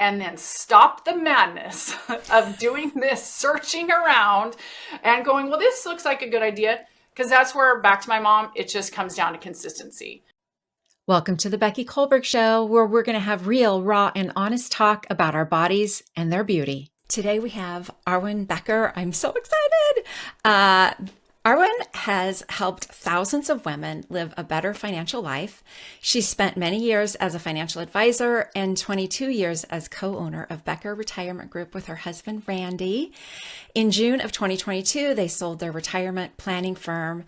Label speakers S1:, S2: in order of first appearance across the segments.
S1: and then stop the madness of doing this, searching around and going, well, this looks like a good idea. Because that's where, back to my mom, it just comes down to consistency.
S2: Welcome to the Beckie Kullberg Show, where we're going to have real, raw, and honest talk about our bodies and their beauty. Today we have Arwen Becker. I'm so excited. Arwen has helped thousands of women live a better financial life. She spent many years as a financial advisor and 22 years as co-owner of Becker Retirement Group with her husband, Randy. In June of 2022, they sold their retirement planning firm,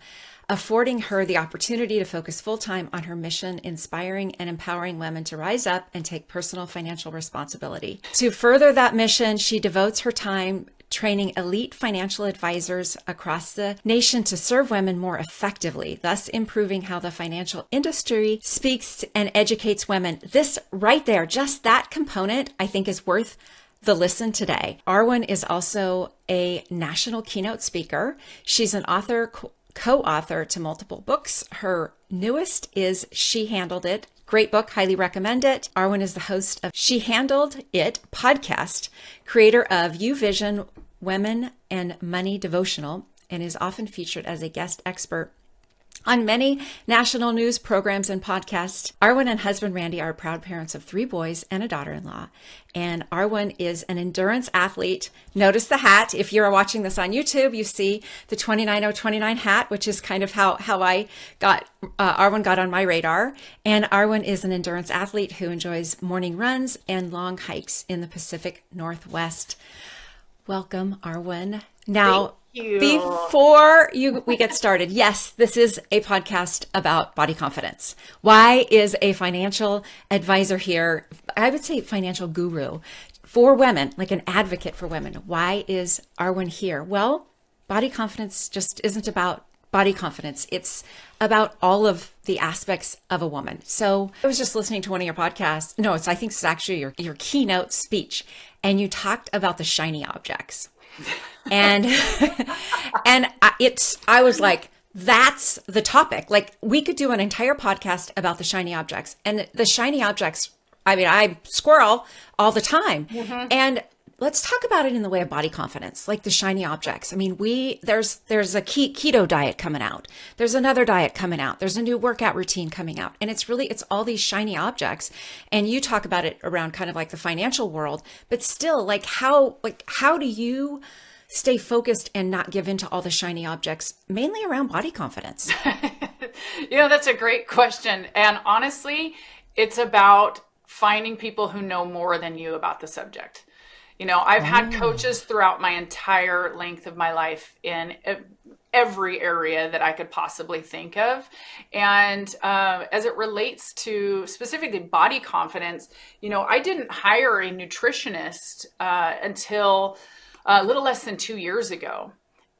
S2: affording her the opportunity to focus full-time on her mission, inspiring and empowering women to rise up and take personal financial responsibility. To further that mission, she devotes her time training elite financial advisors across the nation to serve women more effectively, thus improving how the financial industry speaks and educates women. This right there, just that component, I think is worth the listen today. Arwen is also a national keynote speaker. She's an author, co-author to multiple books. Her newest is She Handled It. Great book, highly recommend it. Arwen is the host of She Handled It podcast, creator of You Vision Women and Money Devotional, and is often featured as a guest expert on many national news programs and podcasts. Arwen and husband Randy are proud parents of 3 boys and a daughter-in-law. And Arwen is an endurance athlete. Notice the hat. If you're watching this on YouTube, you see the 29029 hat, which is kind of how I got, Arwen got on my radar. And Arwen is an endurance athlete who enjoys morning runs and long hikes in the Pacific Northwest. Welcome, Arwen. Now, before we get started, yes, this is a podcast about body confidence. Why is a financial advisor here? I would say financial guru for women, like an advocate for women. Why is Arwen here? Well, body confidence just isn't about body confidence. It's about all of the aspects of a woman. So I was just listening to one of your podcasts. No, I think it's actually your keynote speech. And you talked about the shiny objects. And I was like, that's the topic. Like, we could do an entire podcast about the shiny objects. And the shiny objects, I mean, I squirrel all the time. Mm-hmm. And let's talk about it in the way of body confidence, like the shiny objects. I mean, there's a keto diet coming out. There's another diet coming out. There's a new workout routine coming out. And it's all these shiny objects. And you talk about it around kind of like the financial world, but still, how do you stay focused and not give into all the shiny objects, mainly around body confidence?
S1: That's a great question. And honestly, it's about finding people who know more than you about the subject. I've had coaches throughout my entire length of my life in every area that I could possibly think of. And as it relates to specifically body confidence, I didn't hire a nutritionist until a little less than 2 years ago.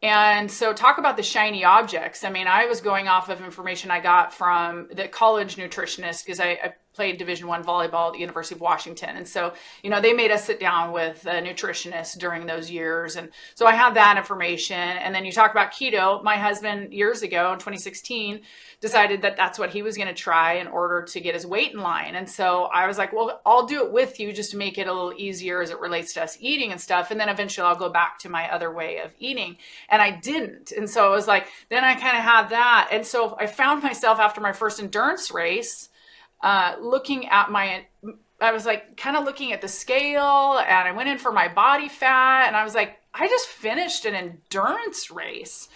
S1: And so talk about the shiny objects. I mean, I was going off of information I got from the college nutritionist because I played Division I volleyball at the University of Washington. And so, they made us sit down with a nutritionist during those years. And so I had that information. And then you talk about keto. My husband years ago in 2016 decided that that's what he was going to try in order to get his weight in line. And so I was like, well, I'll do it with you just to make it a little easier as it relates to us eating and stuff. And then eventually I'll go back to my other way of eating. And I didn't. And so it was like, then I kind of had that. And so I found myself after my first endurance race, looking at I was like kind of looking at the scale, and I went in for my body fat, and I was like, I just finished an endurance race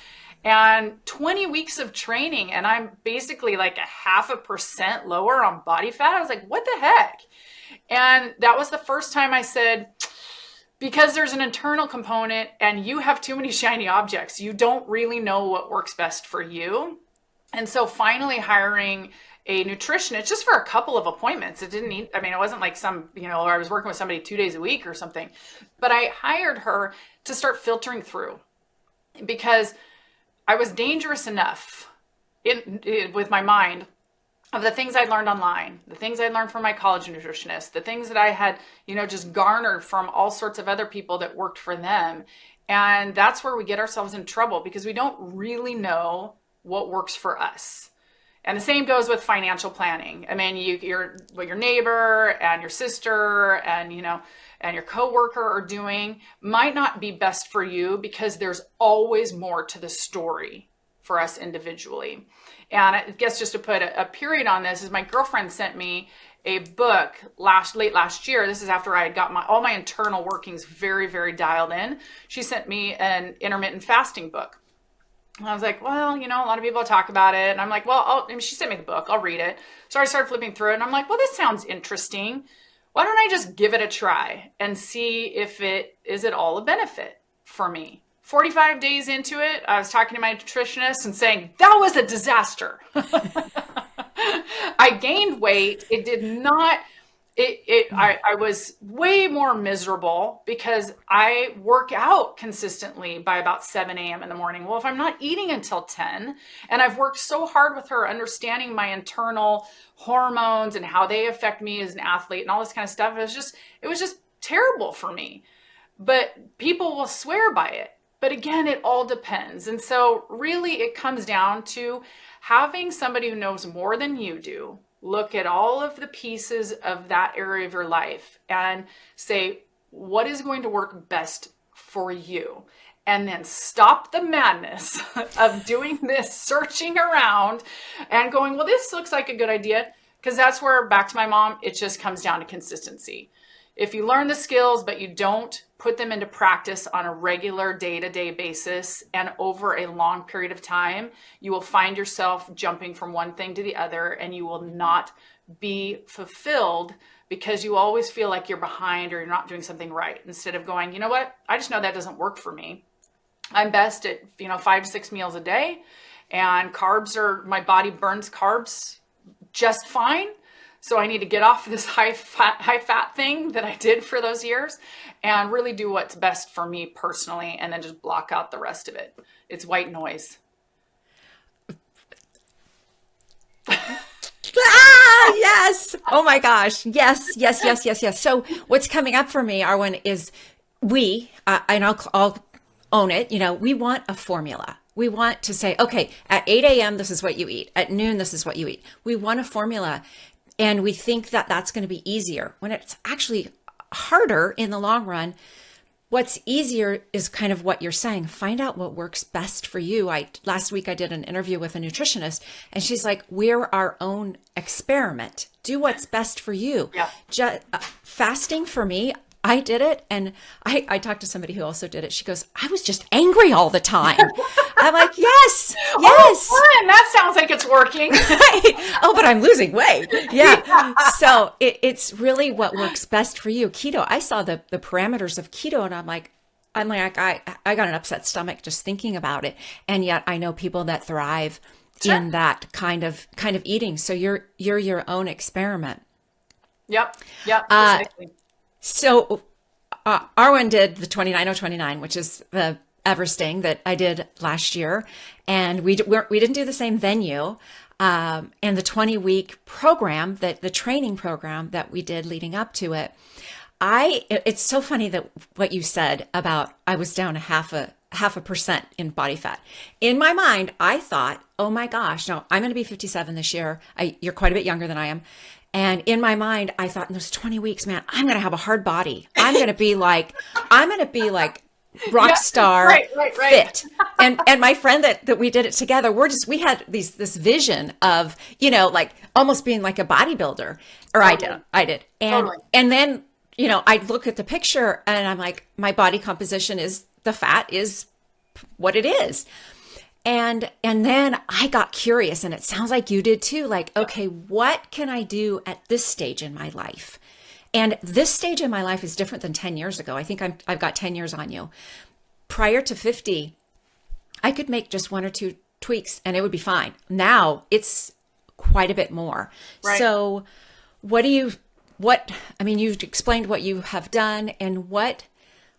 S1: and 20 weeks of training, and I'm basically like 0.5% lower on body fat. I was like, what the heck? And that was the first time I said, because there's an internal component and you have too many shiny objects, you don't really know what works best for you. And so finally hiring a nutritionist just for a couple of appointments. It wasn't like I was working with somebody 2 days a week or something, but I hired her to start filtering through because I was dangerous enough with my mind of the things I'd learned online, the things I'd learned from my college nutritionist, the things that I had, just garnered from all sorts of other people that worked for them. And that's where we get ourselves in trouble because we don't really know what works for us. And the same goes with financial planning. I mean, what your neighbor and your sister and, and your coworker are doing might not be best for you, because there's always more to the story for us individually. And I guess just to put a period on this, is my girlfriend sent me a book late last year. This is after I had got all my internal workings very, very dialed in. She sent me an intermittent fasting book. And I was like, well, a lot of people talk about it. And I'm like, well, she sent me the book. I'll read it. So I started flipping through it, and I'm like, well, this sounds interesting. Why don't I just give it a try and see if is it all a benefit for me? 45 days into it, I was talking to my nutritionist and saying, that was a disaster. I gained weight. It did not, I was way more miserable because I work out consistently by about 7 a.m. in the morning. Well, if I'm not eating until 10, and I've worked so hard with her understanding my internal hormones and how they affect me as an athlete and all this kind of stuff, it was just terrible for me. But people will swear by it. But again, it all depends. And so really it comes down to having somebody who knows more than you do look at all of the pieces of that area of your life and say, what is going to work best for you? And then stop the madness of doing this, searching around and going, well, this looks like a good idea. Because that's where, back to my mom, it just comes down to consistency. If you learn the skills, but you don't put them into practice on a regular day-to-day basis and over a long period of time, you will find yourself jumping from one thing to the other, and you will not be fulfilled because you always feel like you're behind or you're not doing something right, instead of going, you know what, I just know that doesn't work for me. I'm best at 5 to 6 meals a day, and my body burns carbs just fine. So I need to get off this high fat thing that I did for those years and really do what's best for me personally, and then just block out the rest of it. It's white noise.
S2: Yes. Oh my gosh. Yes. So what's coming up for me, Arwen, is and I'll own it. We want a formula. We want to say, okay, at 8 a.m., this is what you eat. At noon, this is what you eat. We want a formula. And we think that that's going to be easier when it's actually harder in the long run. What's easier is kind of what you're saying. Find out what works best for you. Last week I did an interview with a nutritionist, and she's like, we're our own experiment. Do what's best for you.
S1: Yeah.
S2: Fasting for me, I did it. And I talked to somebody who also did it. She goes, I was just angry all the time. I'm like, yes.
S1: Oh, fun. That sounds like it's working.
S2: Oh, but I'm losing weight. Yeah. So it's really what works best for you. Keto, I saw the parameters of keto, and I'm like, I got an upset stomach just thinking about it. And yet I know people that thrive in that kind of eating. So you're your own experiment.
S1: Yep. Exactly.
S2: So Arwen did the 29-0-29, which is the Everesting that I did last year. And we didn't do the same venue. And the 20-week program, the training program that we did leading up to it, it's so funny that what you said about I was down a half a percent in body fat. In my mind, I thought, oh my gosh, no, I'm going to be 57 this year. You're quite a bit younger than I am. And in my mind, I thought in those 20 weeks, man, I'm going to have a hard body. I'm going to be like rock star fit. And my friend that we did it together, we had this vision of, like almost being like a bodybuilder, or totally. I did. And, totally. And then, I look at the picture and I'm like, my body composition the fat is what it is. And then I got curious, and it sounds like you did too. Like, okay, what can I do at this stage in my life? And this stage in my life is different than 10 years ago. I think I've got 10 years on you. Prior to 50, I could make just 1 or 2 tweaks and it would be fine. Now it's quite a bit more. Right. So you explained what you have done, and what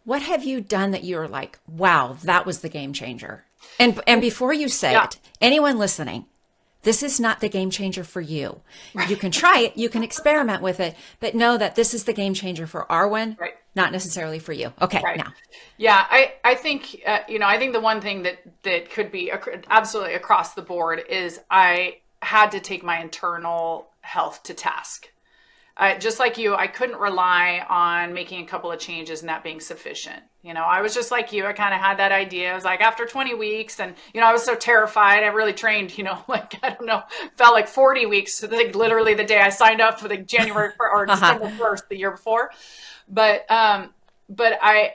S2: have you done that you're like, wow, that was the game changer? And before you say it, anyone listening, this is not the game changer for you. Right. You can try it, you can experiment with it, but know that this is the game changer for Arwen, not necessarily for you. Okay, now.
S1: Yeah, I think, I think the one thing that could be absolutely across the board is I had to take my internal health to task. Just like you, I couldn't rely on making a couple of changes and that being sufficient. I was just like you. I kind of had that idea. I was like, after 20 weeks, and, I was so terrified. I really trained, like, I don't know, felt like 40 weeks, like literally the day I signed up for the January or December 1st, the year before. But I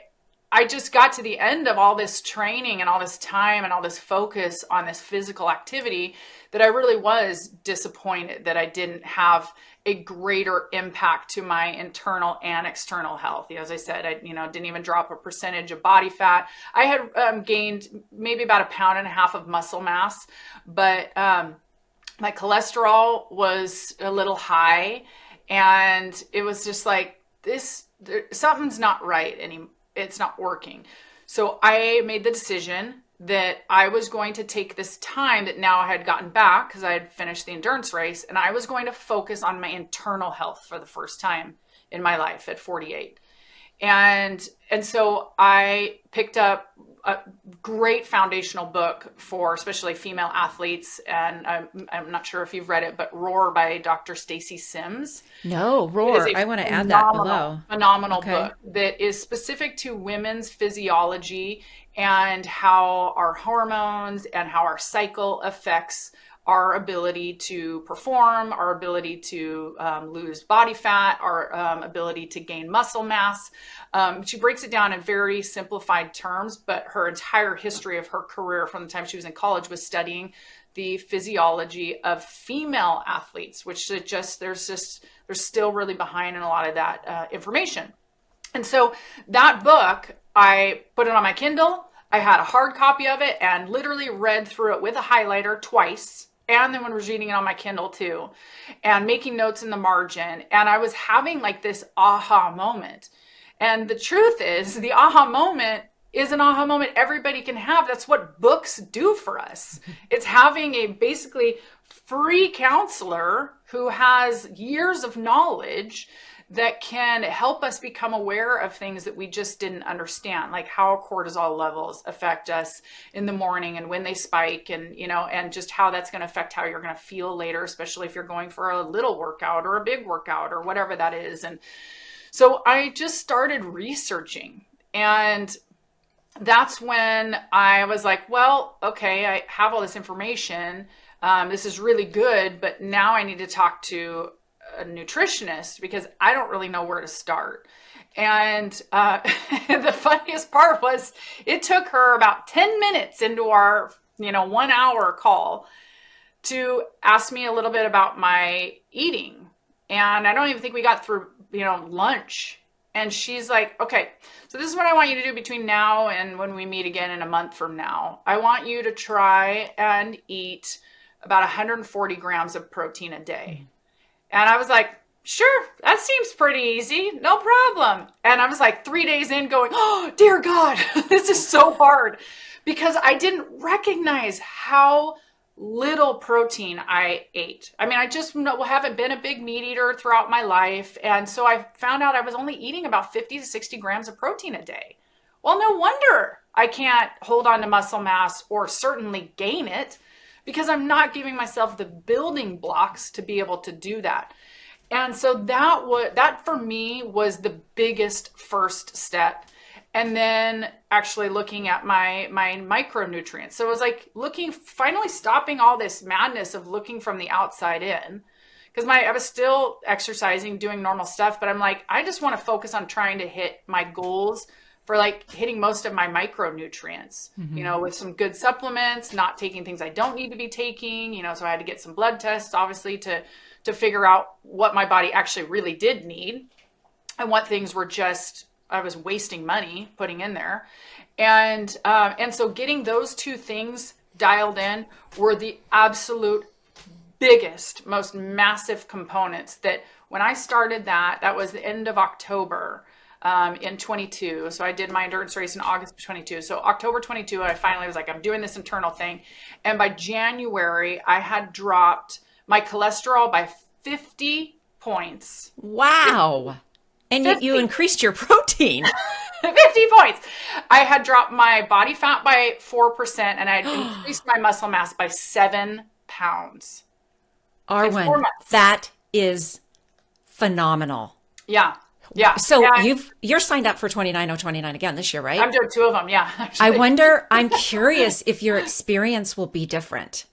S1: just got to the end of all this training and all this time and all this focus on this physical activity that I really was disappointed that I didn't have a greater impact to my internal and external health. As I said, I didn't even drop a percentage of body fat. I had gained maybe about 1.5 pounds of muscle mass, but my cholesterol was a little high, and it was just like something's not right anymore. It's not working. So I made the decision that I was going to take this time that now I had gotten back because I had finished the endurance race, and I was going to focus on my internal health for the first time in my life at 48. And so I picked up a great foundational book for especially female athletes. And I'm not sure if you've read it, but Roar by Dr. Stacy Sims.
S2: No, Roar. I want to add that below.
S1: Phenomenal book that is specific to women's physiology and how our hormones and how our cycle affects our ability to perform, our ability to lose body fat, our ability to gain muscle mass. She breaks it down in very simplified terms, but her entire history of her career from the time she was in college was studying the physiology of female athletes, which they're still really behind in a lot of that information. And so that book, I put it on my Kindle. I had a hard copy of it and literally read through it with a highlighter twice. And then when I was reading it on my Kindle too, and making notes in the margin. And I was having like this aha moment. And the truth is, the aha moment is an aha moment everybody can have. That's what books do for us. It's having a basically free counselor who has years of knowledge that can help us become aware of things that we just didn't understand, like how cortisol levels affect us in the morning and when they spike, and and just how that's going to affect how you're going to feel later, especially if you're going for a little workout or a big workout or whatever that is. And so I just started researching, and that's when I was like, well, okay, I have all this information. This is really good, but now I need to talk to a nutritionist because I don't really know where to start. And the funniest part was it took her about 10 minutes into our 1 hour call to ask me a little bit about my eating. And I don't even think we got through lunch. And she's like, okay, so this is what I want you to do between now and when we meet again in a month from now. I want you to try and eat about 140 grams of protein a day. And I was like, sure, that seems pretty easy. No problem. And I was like 3 days in going, oh, dear God, this is so hard, because I didn't recognize how little protein I ate. I mean, I just haven't been a big meat eater throughout my life. And so I found out I was only eating about 50 to 60 grams of protein a day. Well, no wonder I can't hold on to muscle mass or certainly gain it, because I'm not giving myself the building blocks to be able to do that. And so that for me was the biggest first step. And then actually looking at my micronutrients. So it was like finally stopping all this madness of looking from the outside in, because I was still exercising, doing normal stuff, but I'm like, I just want to focus on trying to hit my goals for like hitting most of my micronutrients, with some good supplements, not taking things I don't need to be taking, so I had to get some blood tests, obviously, to figure out what my body actually really did need and what things were just, I was wasting money putting in there. And so getting those two things dialed in were the absolute biggest, most massive components that when I started that was the end of October, in 22. So I did my endurance race in August of 22. So October 22, I finally was like, I'm doing this internal thing. And by January, I had dropped my cholesterol by 50 points.
S2: Wow. 50. And you increased your protein.
S1: 50 points. I had dropped my body fat by 4%, and I had increased my muscle mass by 7 pounds. in 4 months.
S2: That is phenomenal.
S1: Yeah. Yeah.
S2: So
S1: And
S2: you're signed up for 29.029 again this year, right?
S1: I'm doing 2 of them. Yeah,
S2: I
S1: actually.
S2: wonder, I'm curious if your experience will be different.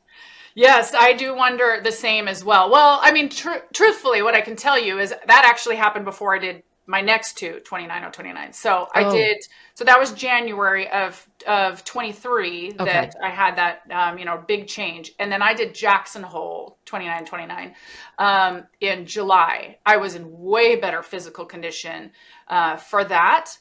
S1: Yes, I do wonder the same as well. Well, I mean, truthfully, what I can tell you is that actually happened before I did my next two, 29.029. So I
S2: Oh,
S1: did, so that was January of 23
S2: okay.
S1: that I had that, big change. And then I did Jackson Hole 29.29 in July. I was in way better physical condition for that.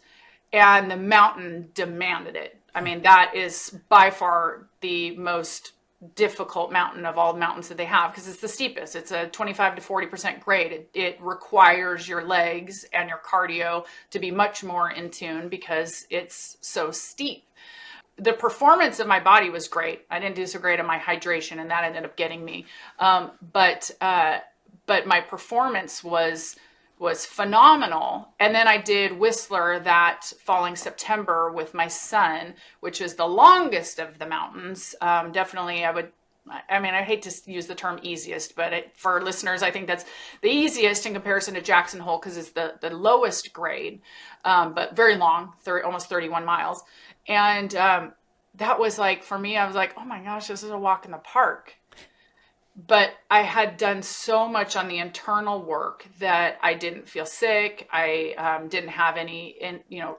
S1: And the mountain demanded it. I mean, that is by far the most difficult mountain of all the mountains that they have because it's the steepest. It's a 25 to 40% grade. It requires your legs and your cardio to be much more in tune because it's so steep. The performance of my body was great. I didn't do so great on my hydration, and that ended up getting me. But my performance was phenomenal. And then I did Whistler that following September with my son, which is the longest of the mountains. Definitely, I hate to use the term easiest, but for listeners, I think that's the easiest in comparison to Jackson Hole because it's the lowest grade, but very long, almost 31 miles. And that was like, for me, I was like, oh my gosh, this is a walk in the park. But I had done so much on the internal work that I didn't feel sick. I didn't have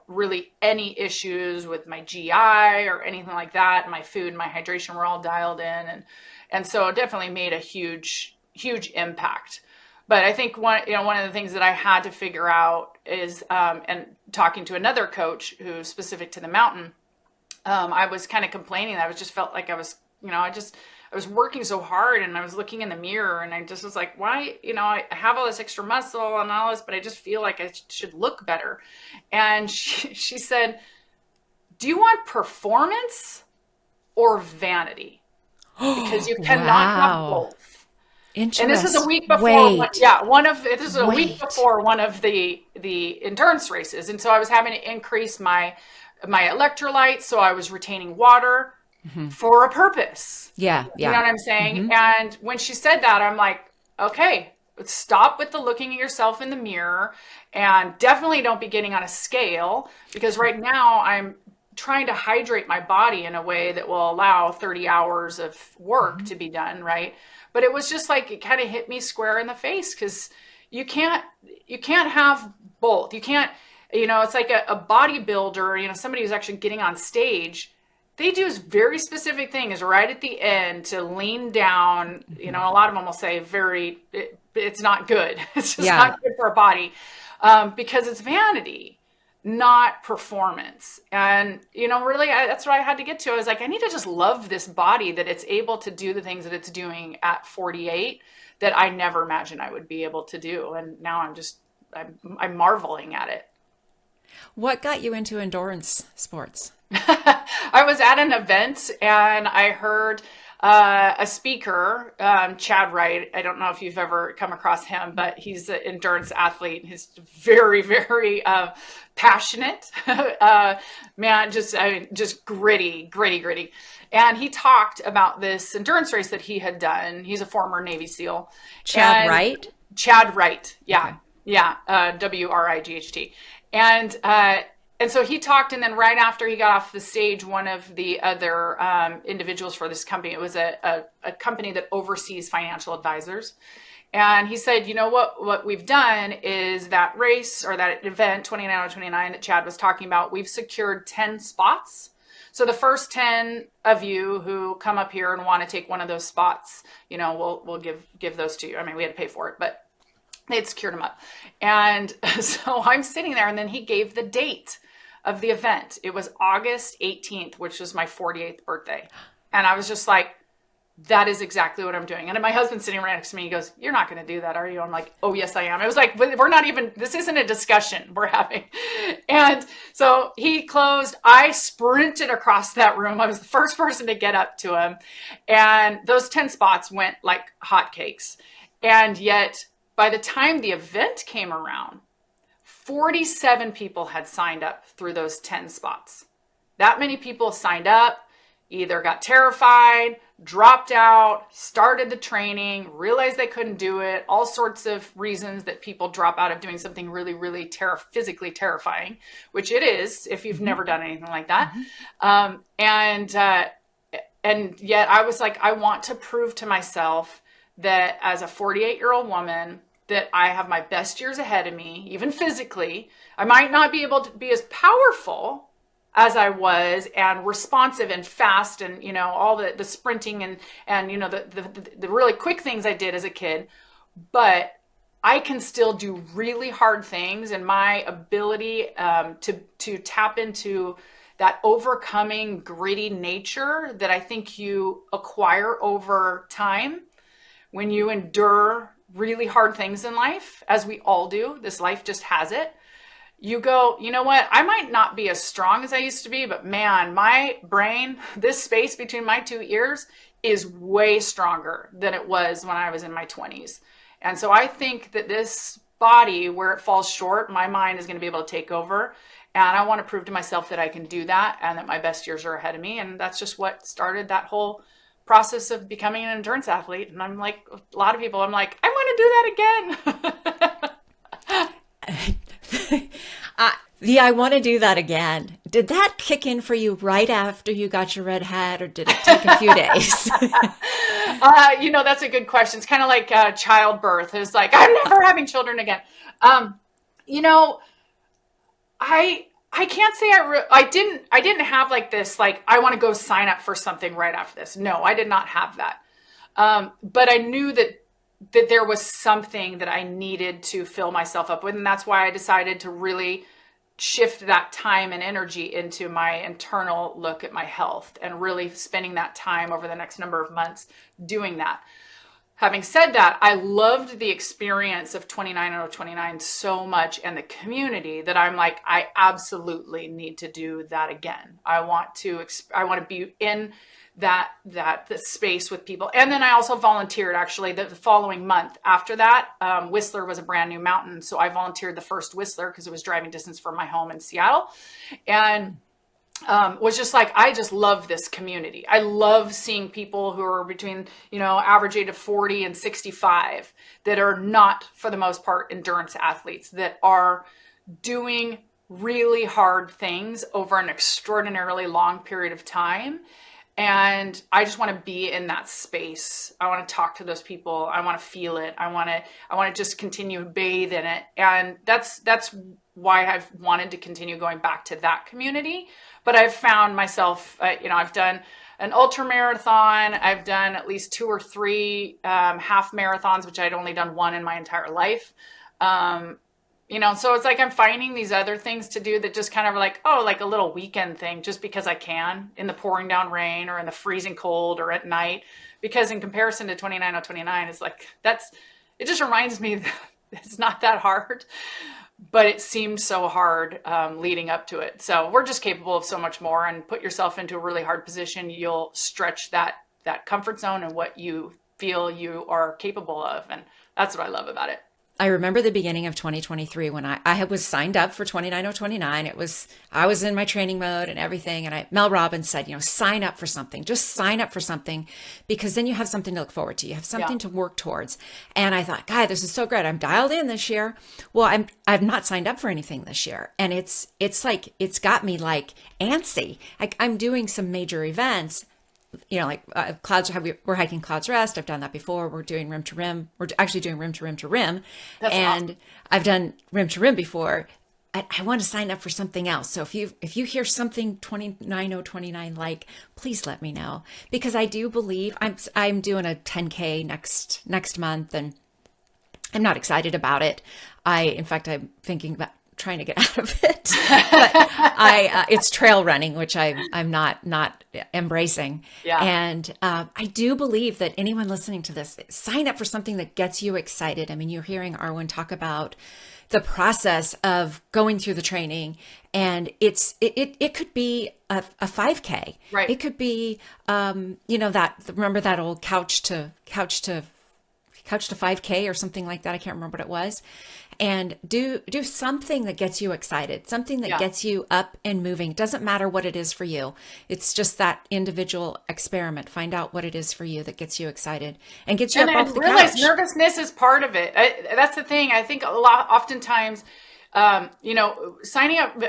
S1: really any issues with my GI or anything like that. My food and my hydration were all dialed in. And so it definitely made a huge, huge impact. But I think one of the things that I had to figure out is, and talking to another coach who's specific to the mountain, I was kind of complaining. I was just felt like I was, I was working so hard and I was looking in the mirror and I just was like, why, I have all this extra muscle and all this, but I just feel like I should look better. And she said, do you want performance or vanity? Because you cannot have
S2: Wow.
S1: both. And this was a
S2: Interesting.
S1: week before,
S2: Wait,
S1: this is a week
S2: wait.
S1: before one of the endurance races. And so I was having to increase my electrolytes. So I was retaining water for a purpose.
S2: Yeah,
S1: You know
S2: yeah.
S1: what I'm saying?
S2: Hmm.
S1: And when she said that, I'm like, okay, stop with the looking at yourself in the mirror and definitely don't be getting on a scale because right now I'm trying to hydrate my body in a way that will allow 30 hours of work to be done, right? But it was just like it kind of hit me square in the face because you can't have both. You can't, it's like a bodybuilder, somebody who's actually getting on stage. They do very specific things right at the end to lean down. A lot of them will say it's not good. It's just
S2: Yeah.
S1: not good for a body because it's vanity, not performance. And, really, that's what I had to get to. I was like, I need to just love this body that it's able to do the things that it's doing at 48 that I never imagined I would be able to do. And now I'm marveling at it.
S2: What got you into endurance sports?
S1: I was at an event and I heard a speaker, Chad Wright. I don't know if you've ever come across him, but he's an endurance athlete. He's very, very passionate, man. Just gritty. And he talked about this endurance race that he had done. He's a former Navy SEAL.
S2: Chad
S1: And
S2: Wright?
S1: Chad Wright, yeah,
S2: Okay.
S1: yeah, Wright. And and so he talked, and then right after he got off the stage, one of the other individuals for this company, it was a company that oversees financial advisors. And he said, what we've done is that race or that event, 29 that Chad was talking about, we've secured 10 spots. So the first 10 of you who come up here and want to take one of those spots, we'll give those to you. I mean, we had to pay for it, but they'd secured them up. And so I'm sitting there, and then he gave the date of the event. It was August 18th, which was my 48th birthday. And I was just like, that is exactly what I'm doing. And my husband's sitting right next to me. He goes, you're not going to do that, are you? I'm like, oh, yes, I am. It was like, we're not even, this isn't a discussion we're having. And so he closed. I sprinted across that room. I was the first person to get up to him. And those 10 spots went like hotcakes. And yet, by the time the event came around, 47 people had signed up through those 10 spots. That many people signed up, either got terrified, dropped out, started the training, realized they couldn't do it, all sorts of reasons that people drop out of doing something really, really physically terrifying, which it is if you've never done anything like that. And yet I was like, I want to prove to myself that as a 48-year-old woman, that I have my best years ahead of me, even physically. I might not be able to be as powerful as I was and responsive and fast and, all the sprinting and the really quick things I did as a kid, but I can still do really hard things, and my ability to tap into that overcoming gritty nature that I think you acquire over time when you endure really hard things in life, as we all do. This life just has it. You go, you know what? I might not be as strong as I used to be, but man, my brain, this space between my two ears is way stronger than it was when I was in my 20s. And so I think that this body, where it falls short, my mind is going to be able to take over. And I want to prove to myself that I can do that and that my best years are ahead of me. And that's just what started that whole process of becoming an endurance athlete. And I'm like, a lot of people, I'm like, I want to do that again.
S2: I want to do that again. Did that kick in for you right after you got your red hat, or did it take a few days?
S1: That's a good question. It's kind of like childbirth. It's like, I'm never having children again. I can't say I didn't have like this, like, I want to go sign up for something right after this. No, I did not have that. But I knew that there was something that I needed to fill myself up with. And that's why I decided to really shift that time and energy into my internal look at my health and really spending that time over the next number of months doing that. Having said that, I loved the experience of 29 so much and the community that I'm like, I absolutely need to do that again. I want to be in that space with people. And then I also volunteered actually the following month after that. Whistler was a brand new mountain. So I volunteered the first Whistler because it was driving distance from my home in Seattle. And was just like, I just love this community. I love seeing people who are between, average age of 40 and 65 that are not, for the most part, endurance athletes, that are doing really hard things over an extraordinarily long period of time. And I just want to be in that space. I want to talk to those people. I want to feel it. I want to just continue to bathe in it. And that's why I've wanted to continue going back to that community. But I've found myself, I've done an ultra marathon. I've done at least 2 or 3 half marathons, which I'd only done one in my entire life. So it's like I'm finding these other things to do that just kind of like a little weekend thing, just because I can, in the pouring down rain or in the freezing cold or at night. Because in comparison to 29, it's like, it just reminds me that it's not that hard. But it seemed so hard leading up to it. So we're just capable of so much more, and put yourself into a really hard position. You'll stretch that comfort zone and what you feel you are capable of. And that's what I love about it.
S2: I remember the beginning of 2023 when I was signed up for 29. I was in my training mode and everything. And Mel Robbins said, sign up for something, just sign up for something, because then you have something to look forward to. You have something to work towards. And I thought, God, this is so great. I'm dialed in this year. Well, I've not signed up for anything this year. And it's got me like antsy. Like, I'm doing some major events, we're hiking Clouds Rest. I've done that before. We're doing rim to rim. We're actually doing rim to rim to rim.
S1: That's
S2: and
S1: awesome.
S2: I've done rim to rim before. I want to sign up for something else. So if you hear something 29, like, please let me know, because I do believe I'm doing a 10K next month, and I'm not excited about it. In fact, I'm thinking about trying to get out of it, but it's trail running, which I'm not embracing.
S1: Yeah.
S2: And I do believe that anyone listening to this, sign up for something that gets you excited. I mean, you're hearing Arwen talk about the process of going through the training, and it could be a 5K.
S1: Right.
S2: It could be, remember that old couch to 5K or something like that. I can't remember what it was. and do something that gets you excited, something that
S1: Yeah.
S2: gets you up and moving. Doesn't matter what it is for you. It's just that individual experiment. Find out what it is for you that gets you excited and gets you up off
S1: And
S2: the
S1: realize
S2: couch.
S1: nervousness is part of it. That's the thing. I think oftentimes, signing up.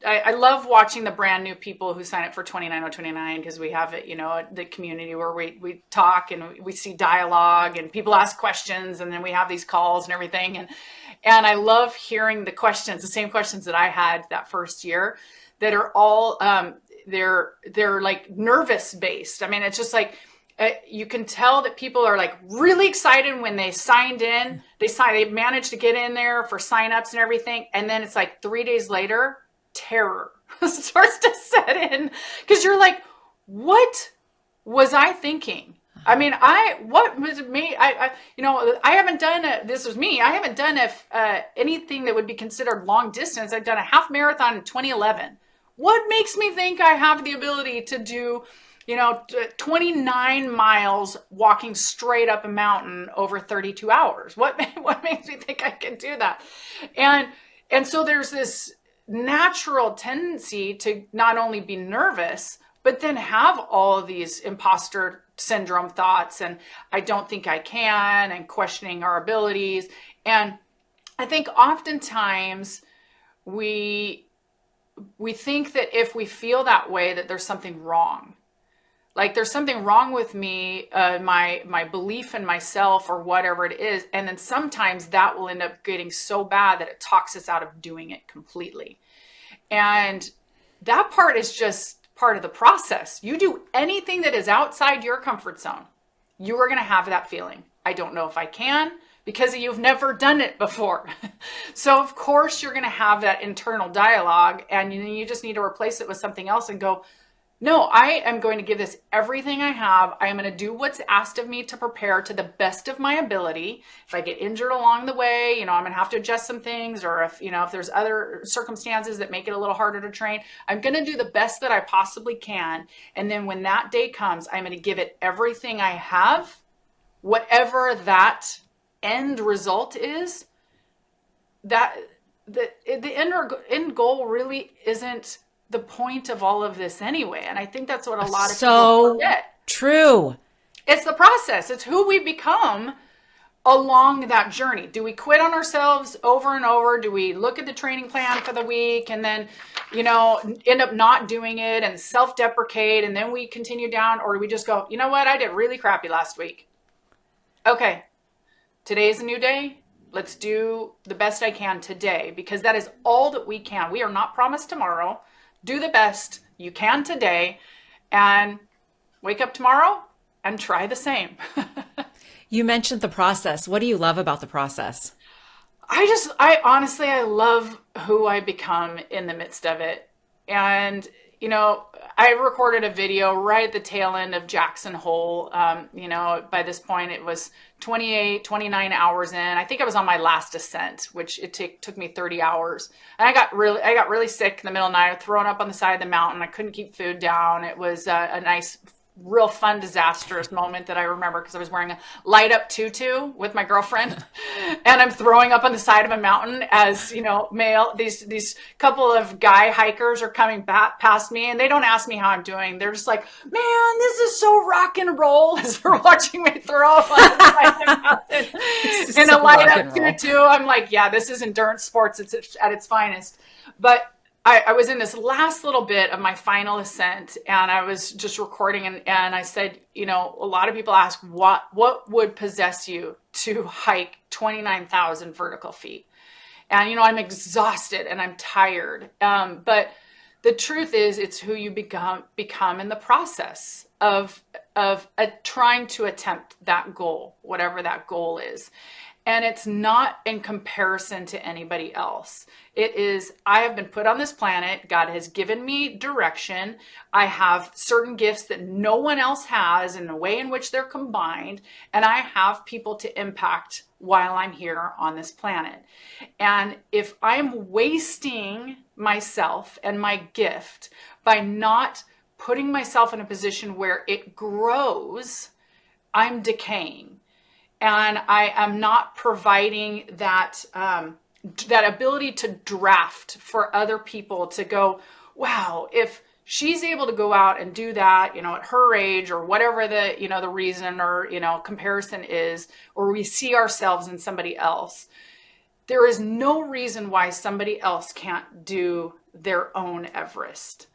S1: I love watching the brand new people who sign up for 29 because we have it, the community where we talk and we see dialogue and people ask questions and then we have these calls and everything. And I love hearing the questions, the same questions that I had that first year that are all, they're like nervous based. I mean, it's just like, you can tell that people are like really excited when they signed in. They managed to get in there for signups and everything. And then it's like 3 days later, terror starts to set in because you're like, what was I thinking? I mean, what was me? I haven't done this was me. I haven't done anything that would be considered long distance. I've done a half marathon in 2011. What makes me think I have the ability to do, 29 miles walking straight up a mountain over 32 hours? What makes me think I can do that? And so there's this natural tendency to not only be nervous, but then have all of these imposter syndrome thoughts and I don't think I can and questioning our abilities. And I think oftentimes we think that if we feel that way, that there's something wrong. Like there's something wrong with me, my belief in myself or whatever it is. And then sometimes that will end up getting so bad that it talks us out of doing it completely. And that part is just part of the process. You do anything that is outside your comfort zone, you are going to have that feeling. I don't know if I can, because you've never done it before. So of course you're going to have that internal dialogue, and you just need to replace it with something else and go, no, I am going to give this everything I have. I am going to do what's asked of me to prepare to the best of my ability. If I get injured along the way, I'm going to have to adjust some things, or if there's other circumstances that make it a little harder to train, I'm going to do the best that I possibly can. And then when that day comes, I'm going to give it everything I have, whatever that end result is. That the end goal really isn't the point of all of this anyway. And I think that's what a lot of people forget.
S2: True.
S1: It's the process. It's who we become along that journey. Do we quit on ourselves over and over? Do we look at the training plan for the week and then, end up not doing it and self-deprecate and then we continue down? Or do we just go, you know what? I did really crappy last week. Okay, today's a new day. Let's do the best I can today, because that is all that we can. We are not promised tomorrow. Do the best you can today and wake up tomorrow and try the same.
S2: You mentioned the process. What do you love about the process?
S1: I honestly, I love who I become in the midst of it. And, I recorded a video right at the tail end of Jackson Hole. By this point it was 29 hours in. I think I was on my last ascent, which it took me 30 hours. And I got really sick in the middle of the night, thrown up on the side of the mountain. I couldn't keep food down. It was a nice, real fun, disastrous moment that I remember because I was wearing a light up tutu with my girlfriend and I'm throwing up on the side of a mountain as, these couple of guy hikers are coming back past me and they don't ask me how I'm doing. They're just like, man, this is so rock and roll, as they're watching me throw up on the side of the mountain in a light up tutu. I'm like, yeah, this is endurance sports. It's at its finest. But I was in this last little bit of my final ascent and I was just recording and I said, a lot of people ask what would possess you to hike 29,000 vertical feet? And, I'm exhausted and I'm tired. But the truth is it's who you become in the process of trying to attempt that goal, whatever that goal is. And it's not in comparison to anybody else. It is, I have been put on this planet. God has given me direction. I have certain gifts that no one else has in the way in which they're combined. And I have people to impact while I'm here on this planet. And if I'm wasting myself and my gift by not putting myself in a position where it grows, I'm decaying. and I am not providing that ability to draft for other people to go, wow, if she's able to go out and do that, at her age or whatever the reason or, comparison is, or we see ourselves in somebody else, there is no reason why somebody else can't do their own Everest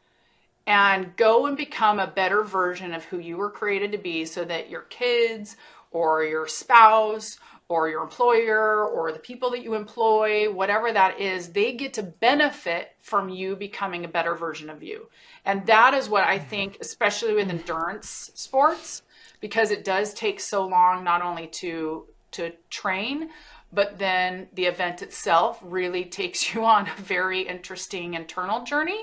S1: and go and become a better version of who you were created to be, so that your kids or your spouse or your employer or the people that you employ, whatever that is, they get to benefit from you becoming a better version of you. And that is what I think, especially with endurance sports, because it does take so long not only to train, but then the event itself really takes you on a very interesting internal journey.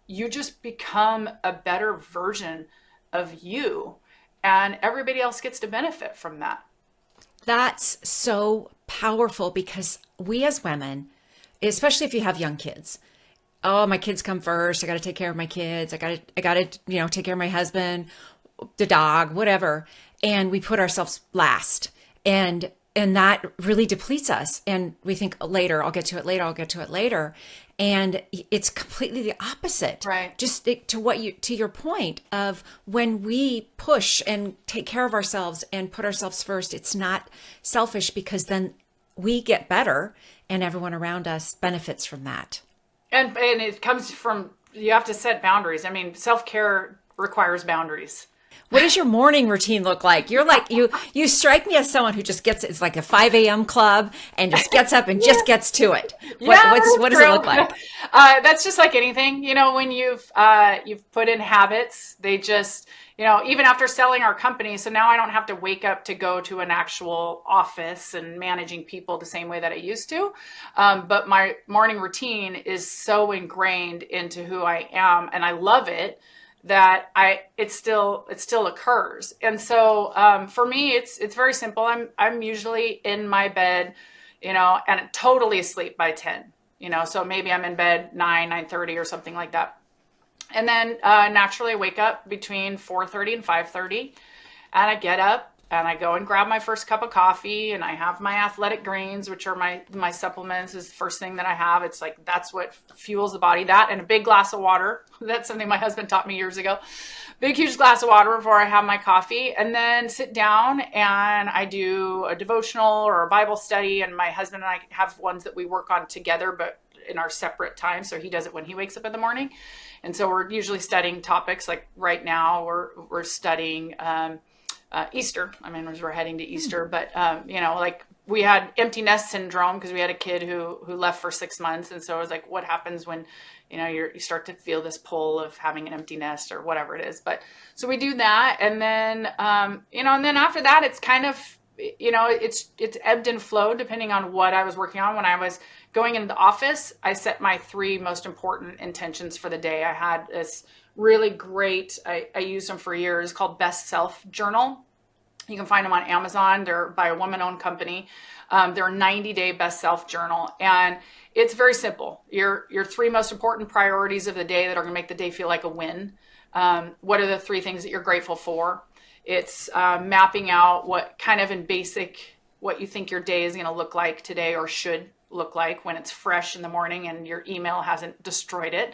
S1: You just become a better version of you, and everybody else gets to benefit from that.
S2: That's so powerful, because we as women, especially if you have young kids, oh, my kids come first. I got to take care of my kids. I got to, take care of my husband, the dog, whatever. And we put ourselves last. And that really depletes us. And we think later, I'll get to it later. I'll get to it later. And it's completely the opposite.
S1: Right.
S2: Just to your point of, when we push and take care of ourselves and put ourselves first, it's not selfish, because then we get better and everyone around us benefits from that.
S1: And it comes from, you have to set boundaries. I mean, self-care requires boundaries.
S2: What does your morning routine look like? You're like, you strike me as someone who just it's like a 5 a.m. club and just gets up and just gets to it. What does it look like?
S1: That's just like anything, when you've put in habits, they just, even after selling our company. So now I don't have to wake up to go to an actual office and managing people the same way that I used to. But my morning routine is so ingrained into who I am, and I love it, that it still occurs. And so for me, it's very simple. I'm usually in my bed, and totally asleep by 10. So maybe I'm in bed 9:30 or something like that. And then naturally I wake up between 4:30 and 5:30, and I get up and I go and grab my first cup of coffee, and I have my athletic greens, which are my supplements, is the first thing that I have. It's like, that's what fuels the body, that and a big glass of water. That's something my husband taught me years ago. Big, huge glass of water before I have my coffee, and then sit down and I do a devotional or a Bible study. And my husband and I have ones that we work on together, but in our separate time. So he does it when he wakes up in the morning. And so we're usually studying topics, like right now we're studying Easter. I mean, as we're heading to Easter, but like we had empty nest syndrome because we had a kid who left for 6 months. And so it was like, what happens when, you start to feel this pull of having an empty nest or whatever it is. But so we do that. And then, and then after that, it's kind of, it's ebbed and flowed depending on what I was working on. When I was going into the office, I set my 3 most important intentions for the day. I had this really great, I used them for years, called Best Self Journal. You can find them on Amazon. They're by a woman-owned company. They're a 90-day Best Self Journal. And it's very simple. Your 3 most important priorities of the day that are going to make the day feel like a win. What are the 3 things that you're grateful for? It's mapping out what kind of in basic, what you think your day is going to look like today, or should look like when it's fresh in the morning and your email hasn't destroyed it,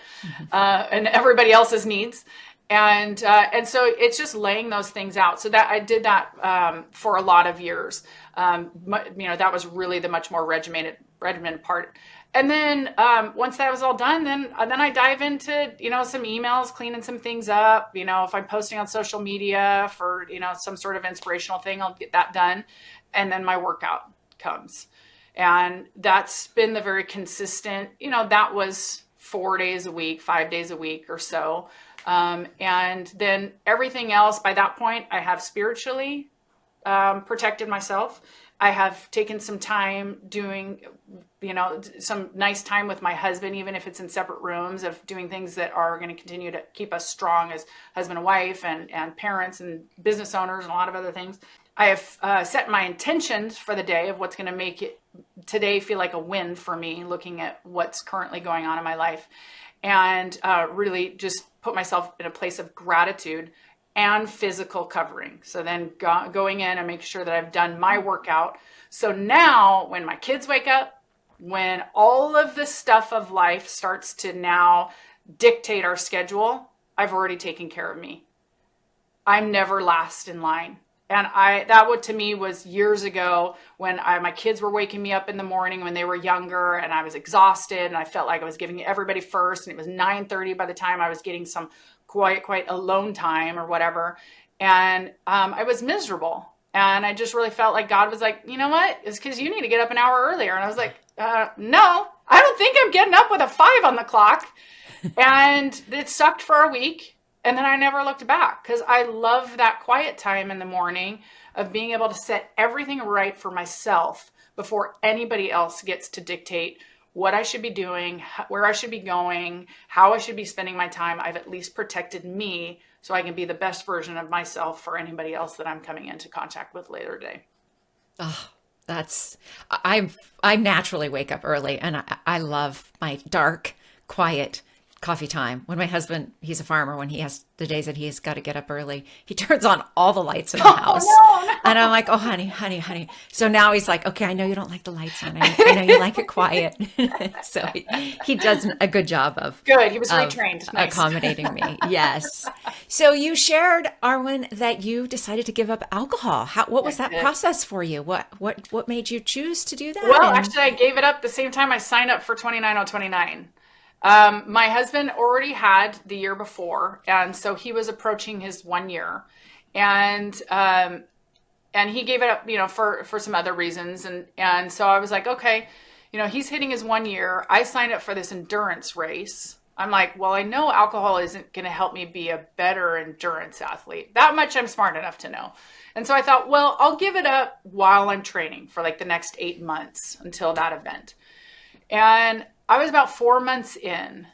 S1: and everybody else's needs. And so it's just laying those things out. So that I did that for a lot of years. That was really the much more regimented part. And then once that was all done, then I dive into, some emails, cleaning some things up. If I'm posting on social media for, some sort of inspirational thing, I'll get that done. And then my workout comes. And that's been the very consistent, that was 4 days a week, 5 days a week or so. And then everything else, by that point, I have spiritually protected myself. I have taken some time doing, some nice time with my husband, even if it's in separate rooms, of doing things that are going to continue to keep us strong as husband and wife and parents and business owners and a lot of other things. I have set my intentions for the day of what's going to make it today feel like a win for me, looking at what's currently going on in my life, and really just put myself in a place of gratitude and physical covering. So then going in and make sure that I've done my workout. So now when my kids wake up, when all of the stuff of life starts to now dictate our schedule, I've already taken care of me. I'm never last in line. And that to me was years ago when my kids were waking me up in the morning when they were younger, and I was exhausted and I felt like I was giving everybody first, and it was 9:30 by the time I was getting some quite alone time or whatever. And I was miserable. And I just really felt like God was like, you know what? It's because you need to get up an hour earlier. And I was like, no, I don't think I'm getting up with a 5 on the clock. And it sucked for a week. And then I never looked back because I love that quiet time in the morning of being able to set everything right for myself before anybody else gets to dictate what I should be doing, where I should be going, how I should be spending my time. I've at least protected me so I can be the best version of myself for anybody else that I'm coming into contact with later today.
S2: Oh, I naturally wake up early, and I love my dark, quiet coffee time. When my husband, he's a farmer, when he has the days that he's got to get up early, he turns on all the lights in the house.
S1: No.
S2: And I'm like, oh, honey. So now he's like, okay, I know you don't like the lights on. I know you like it quiet. So he does a good job of
S1: Good. He was retrained. Nice.
S2: Accommodating me. Yes. So you shared, Arwen, that you decided to give up alcohol. What was that process for you? What made you choose to do that?
S1: Well, actually, I gave it up the same time I signed up for 29-0-29. My husband already had the year before, and so he was approaching his 1 year, and he gave it up, for some other reasons. And so I was like, okay, he's hitting his 1 year. I signed up for this endurance race. I'm like, well, I know alcohol isn't going to help me be a better endurance athlete. That much I'm smart enough to know. And so I thought, well, I'll give it up while I'm training for like the next 8 months until that event. And I was about 4 months in,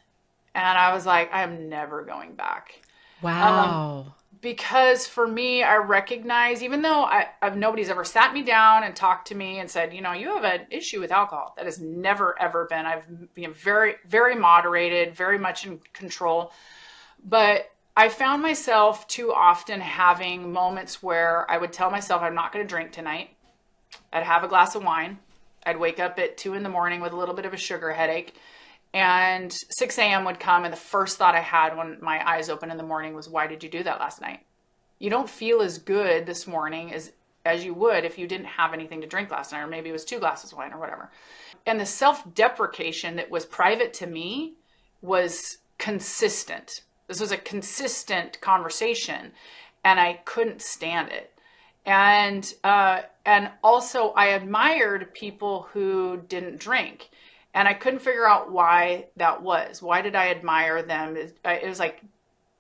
S1: and I was like, I'm never going back.
S2: Wow.
S1: Because for me, I recognize, even though nobody's ever sat me down and talked to me and said, you have an issue with alcohol. That has never, ever been. I've been very, very moderated, very much in control. But I found myself too often having moments where I would tell myself, I'm not going to drink tonight. I'd have a glass of wine. I'd wake up at 2 a.m. with a little bit of a sugar headache, and 6 a.m. would come. And the first thought I had when my eyes opened in the morning was, why did you do that last night? You don't feel as good this morning as you would if you didn't have anything to drink last night, or maybe it was 2 glasses of wine or whatever. And the self-deprecation that was private to me was consistent. This was a consistent conversation, and I couldn't stand it. And also I admired people who didn't drink, and I couldn't figure out why that was. Why did I admire them? It was like,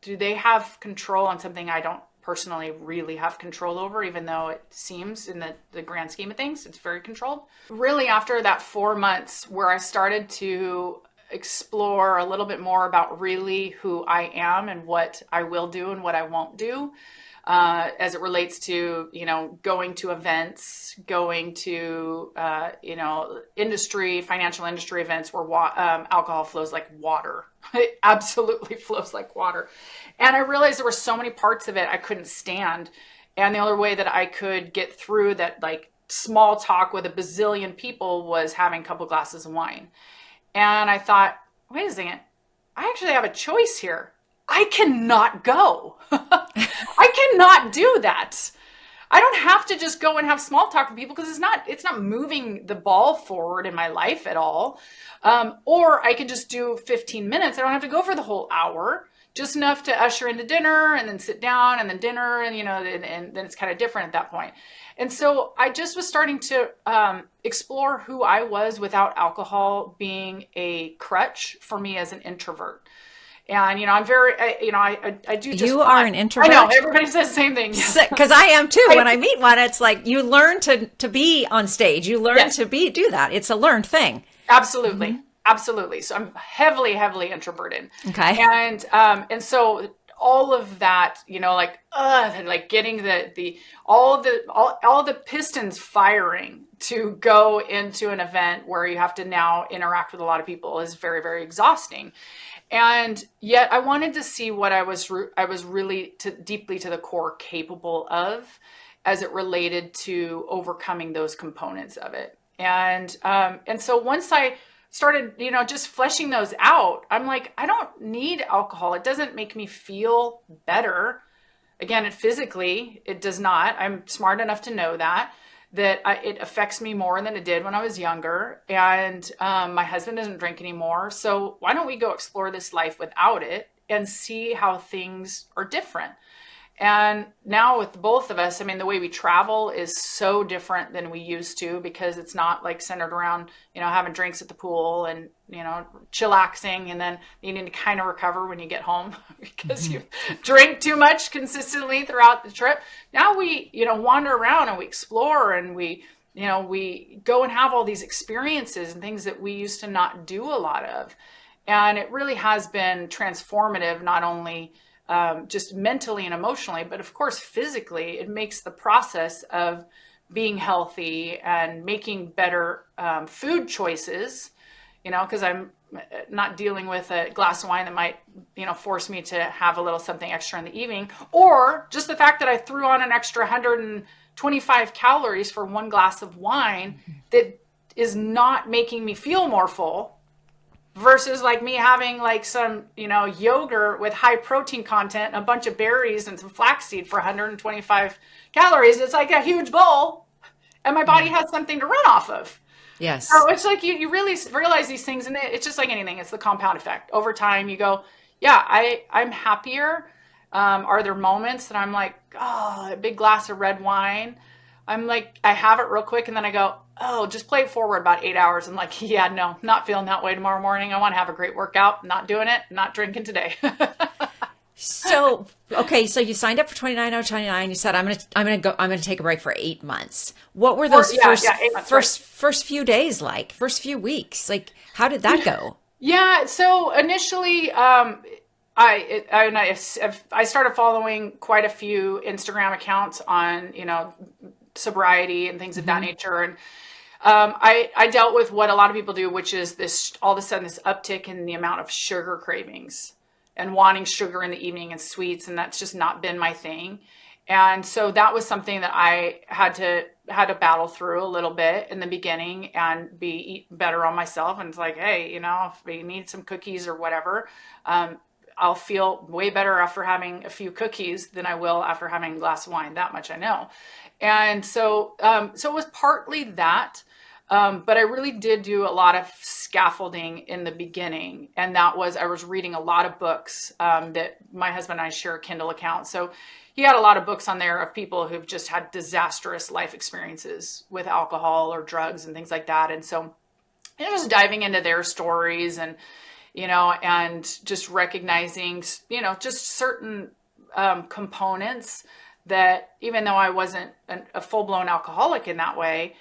S1: do they have control on something I don't personally really have control over, even though it seems in the grand scheme of things, it's very controlled. Really, after that 4 months where I started to explore a little bit more about really who I am and what I will do and what I won't do, as it relates to, going to events, going to, financial industry events where alcohol flows like water. It absolutely flows like water. And I realized there were so many parts of it I couldn't stand. And the only way that I could get through that, like, small talk with a bazillion people was having a couple glasses of wine. And I thought, wait a second, I actually have a choice here. I cannot go. I cannot do that. I don't have to just go and have small talk with people because it's not moving the ball forward in my life at all. Or I can just do 15 minutes. I don't have to go for the whole hour, just enough to usher into dinner and then sit down and then dinner. And, and then it's kind of different at that point. And so I just was starting to explore who I was without alcohol being a crutch for me as an introvert. And, I'm very, I do just.
S2: You are an introvert?
S1: I know, everybody says the same thing.
S2: Because I am too. When I meet one, it's like you learn to be on stage. You learn to do that. It's a learned thing.
S1: Absolutely. Mm-hmm. Absolutely. So I'm heavily, heavily introverted.
S2: Okay.
S1: And so all of that, like getting all the pistons firing to go into an event where you have to now interact with a lot of people is very, very exhausting. And yet I wanted to see what I was really deeply to the core capable of as it related to overcoming those components of it. And so once I started, just fleshing those out, I'm like, I don't need alcohol. It doesn't make me feel better. Again, it does not. I'm smart enough to know that it affects me more than it did when I was younger. And my husband doesn't drink anymore. So why don't we go explore this life without it and see how things are different? And now with both of us, I mean, the way we travel is so different than we used to, because it's not like centered around, having drinks at the pool and, chillaxing and then needing to kind of recover when you get home because you drink too much consistently throughout the trip. Now we, wander around and we explore and we go and have all these experiences and things that we used to not do a lot of. And it really has been transformative, not only just mentally and emotionally, but of course, physically. It makes the process of being healthy and making better food choices, because I'm not dealing with a glass of wine that might, force me to have a little something extra in the evening, or just the fact that I threw on an extra 125 calories for one glass of wine that is not making me feel more full. Versus like me having like some, yogurt with high protein content and a bunch of berries and some flaxseed for 125 calories. It's like a huge bowl and my body has something to run off of.
S2: Yes.
S1: So it's like you really realize these things, and it's just like anything. It's the compound effect. Over time you go, yeah, I'm happier. Are there moments that I'm like, oh, a big glass of red wine? I'm like, I have it real quick and then I go, oh, just play it forward about 8 hours. I'm like, yeah, no, not feeling that way tomorrow morning. I want to have a great workout. Not doing it. Not drinking today.
S2: So, okay. So you signed up for 29.29. You said, I'm going to take a break for 8 months. What were those
S1: 8 months,
S2: first few days like, first few weeks? Like, how did that go?
S1: Yeah. So initially, I started following quite a few Instagram accounts on, sobriety and things of that nature. And I dealt with what a lot of people do, which is this, all of a sudden, this uptick in the amount of sugar cravings and wanting sugar in the evening and sweets. And that's just not been my thing. And so that was something that I had to battle through a little bit in the beginning and eat better on myself. And it's like, hey, if we need some cookies or whatever, I'll feel way better after having a few cookies than I will after having a glass of wine. That much I know. And so it was partly that, but I really did do a lot of scaffolding in the beginning. And that was, I was reading a lot of books that my husband and I share a Kindle account. So he had a lot of books on there of people who've just had disastrous life experiences with alcohol or drugs and things like that. And so just diving into their stories and, and just recognizing, just certain components that, even though I wasn't a full-blown alcoholic in that way,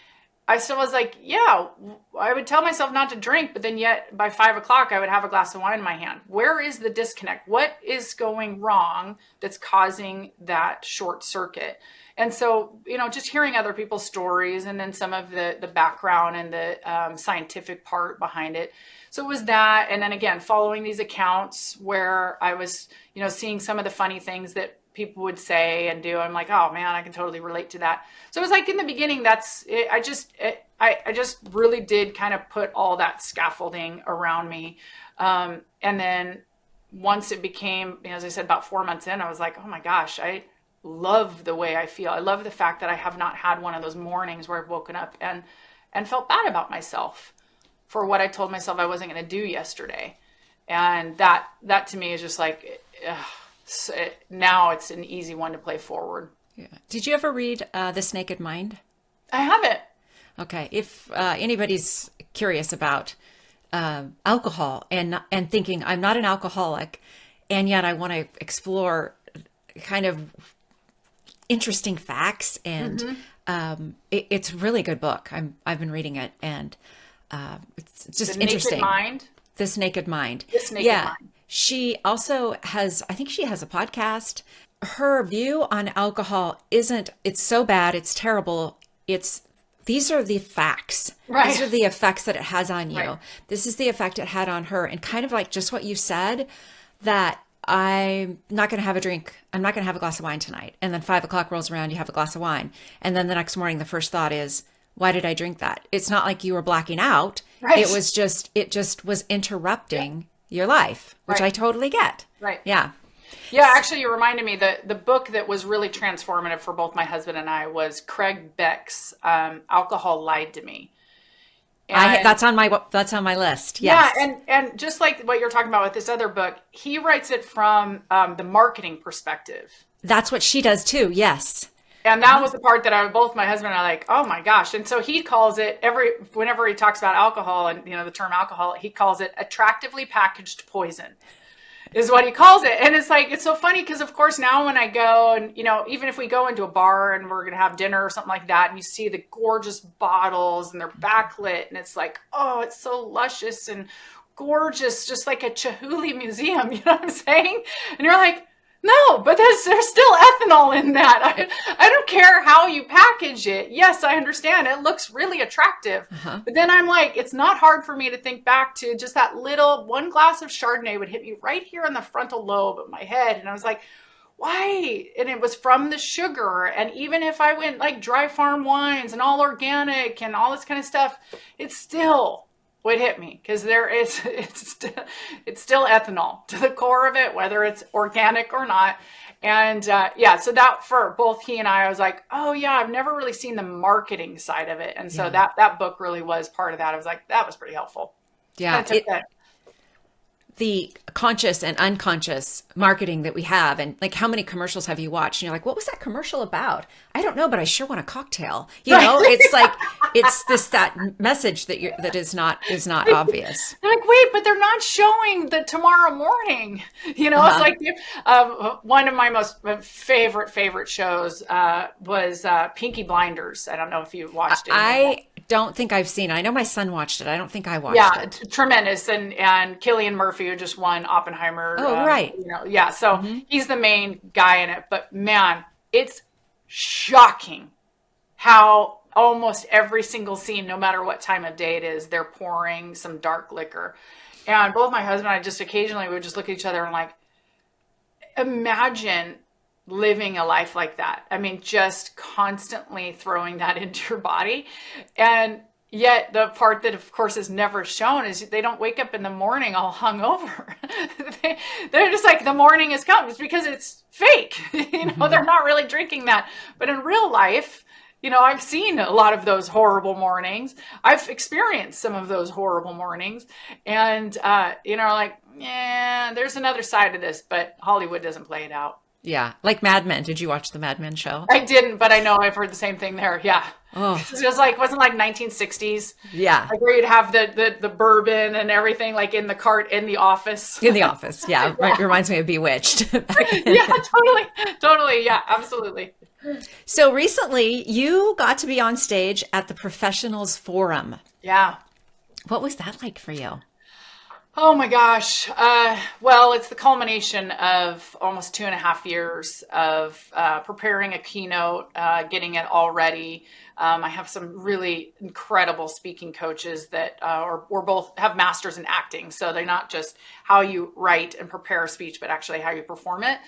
S1: I still was like, yeah, I would tell myself not to drink, but then yet by 5 o'clock, I would have a glass of wine in my hand. Where is the disconnect? What is going wrong that's causing that short circuit? And so, just hearing other people's stories and then some of the background and the scientific part behind it. So it was that. And then again, following these accounts where I was, seeing some of the funny things that people would say and do. I'm like, oh man, I can totally relate to that. So it was like in the beginning, I just really did kind of put all that scaffolding around me. And then once it became, as I said, about 4 months in, I was like, oh my gosh, I love the way I feel. I love the fact that I have not had one of those mornings where I've woken up and felt bad about myself for what I told myself I wasn't going to do yesterday. And that to me is just like, now it's an easy one to play forward.
S2: Yeah. Did you ever read This Naked Mind?
S1: I haven't.
S2: Okay. If anybody's curious about alcohol and thinking I'm not an alcoholic, and yet I want to explore kind of interesting facts, and it's a really good book. I've been reading it, and it's just interesting.
S1: Naked Mind.
S2: This Naked Mind.
S1: This Naked
S2: Yeah.
S1: Mind.
S2: She also has, I think she has a podcast. Her view on alcohol isn't, it's so bad, it's terrible. These are the facts. These
S1: Right.
S2: are the effects that it has on
S1: Right.
S2: you. This is the effect it had on her. And kind of like just what you said, that I'm not going to have a drink. I'm not going to have a glass of wine tonight. And then 5 o'clock rolls around, you have a glass of wine. And then the next morning, the first thought is, why did I drink that? It's not like you were blacking out.
S1: Right.
S2: It just was interrupting your life, which I
S1: Right.
S2: totally get.
S1: Right.
S2: Yeah.
S1: Yeah, actually, you reminded me that the book that was really transformative for both my husband and I was Craig Beck's "Alcohol Lied to Me." And
S2: That's on my list.
S1: yeah,
S2: Yes.
S1: and just like what you're talking about with this other book, he writes it from the marketing perspective.
S2: That's what she does too. Yes.
S1: And that was the part that both my husband and I like, oh my gosh. And so he calls it whenever he talks about alcohol and, the term alcohol, he calls it attractively packaged poison is what he calls it. And it's like, it's so funny because of course now when I go and, even if we go into a bar and we're going to have dinner or something like that, and you see the gorgeous bottles and they're backlit and it's like, oh, it's so luscious and gorgeous, just like a Chihuly museum. You know what I'm saying? And you're like, no, but there's still ethanol in that. I don't care how you package it. Yes, I understand. It looks really attractive.
S2: Uh-huh.
S1: But then I'm like, it's not hard for me to think back to just that little one glass of Chardonnay would hit me right here in the frontal lobe of my head. And I was like, why? And it was from the sugar. And even if I went like dry farm wines and all organic and all this kind of stuff, it's still would hit me because it's still ethanol to the core of it, whether it's organic or not. And yeah, so that for both he and I was like, oh yeah, I've never really seen the marketing side of it. And so
S2: Yeah.
S1: that book really was part of that. I was like, that was pretty helpful. Kind
S2: Yeah.
S1: of took that.
S2: The conscious and unconscious marketing that we have, and like how many commercials have you watched and you're like, what was that commercial about? I don't know, but I sure want a cocktail. It's like that message that is not obvious.
S1: They're like, wait, but they're not showing the tomorrow morning. It's
S2: Uh-huh.
S1: like one of my most favorite shows was Pinky Blinders. I don't know if you watched it.
S2: I don't think I've seen it. I know my son watched it. I don't think I watched
S1: Yeah,
S2: it.
S1: tremendous. And Cillian Murphy, who just won Oppenheimer.
S2: Oh, right.
S1: Yeah. So
S2: Mm-hmm.
S1: he's the main guy in it. But man, it's shocking how almost every single scene, no matter what time of day it is, they're pouring some dark liquor. And both my husband and I just occasionally would just look at each other and like, imagine living a life like that. I mean, just constantly throwing that into your body. And yet the part that of course is never shown is they don't wake up in the morning all hungover. They're just like, the morning has come. It's because it's fake. They're not really drinking that. But in real life, I've seen a lot of those horrible mornings. I've experienced some of those horrible mornings. And, like, yeah, there's another side of this, but Hollywood doesn't play it out.
S2: Yeah. Like Mad Men. Did you watch the Mad Men show?
S1: I didn't, but I know I've heard the same thing there. Yeah.
S2: Oh,
S1: It was like, wasn't like 1960s,
S2: yeah.
S1: like where you'd have the bourbon and everything like in the cart in the office.
S2: In the office. Yeah. It reminds me of Bewitched.
S1: Yeah, totally. Yeah, absolutely.
S2: So recently you got to be on stage at the Professionals Forum.
S1: Yeah.
S2: What was that like for you?
S1: Oh my gosh. Well, it's the culmination of almost 2.5 years of preparing a keynote, getting it all ready. I have some really incredible speaking coaches that we're both have masters in acting. So they're not just how you write and prepare a speech, but actually how you perform it.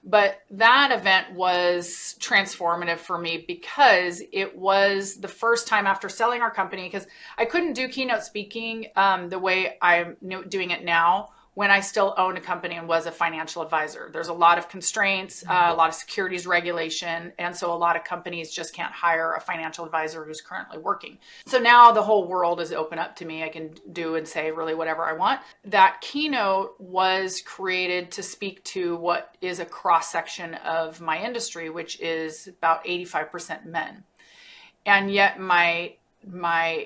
S1: But that event was transformative for me because it was the first time after selling our company, because I couldn't do keynote speaking the way I'm doing it now when I still owned a company and was a financial advisor. There's a lot of constraints, a lot of securities regulation. And so a lot of companies just can't hire a financial advisor who's currently working. So now the whole world is open up to me. I can do and say really whatever I want. That keynote was created to speak to what is a cross section of my industry, which is about 85% men. And yet my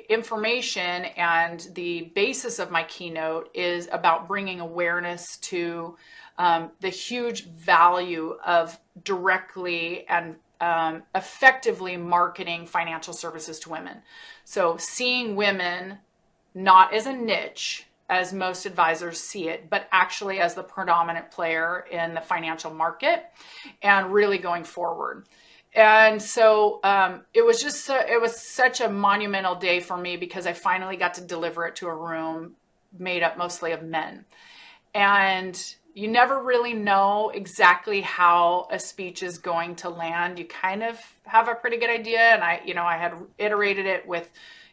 S1: information and the basis of my keynote is about bringing awareness to the huge value of directly and effectively marketing financial services to women. So seeing women not as a niche, as most advisors see it, but actually as the predominant player in the financial market and really going forward. And so it was such a monumental day for me because I finally got to deliver it to a room made up mostly of men. And you never really know exactly how a speech is going to land. You kind of have a pretty good idea. And I had iterated it with,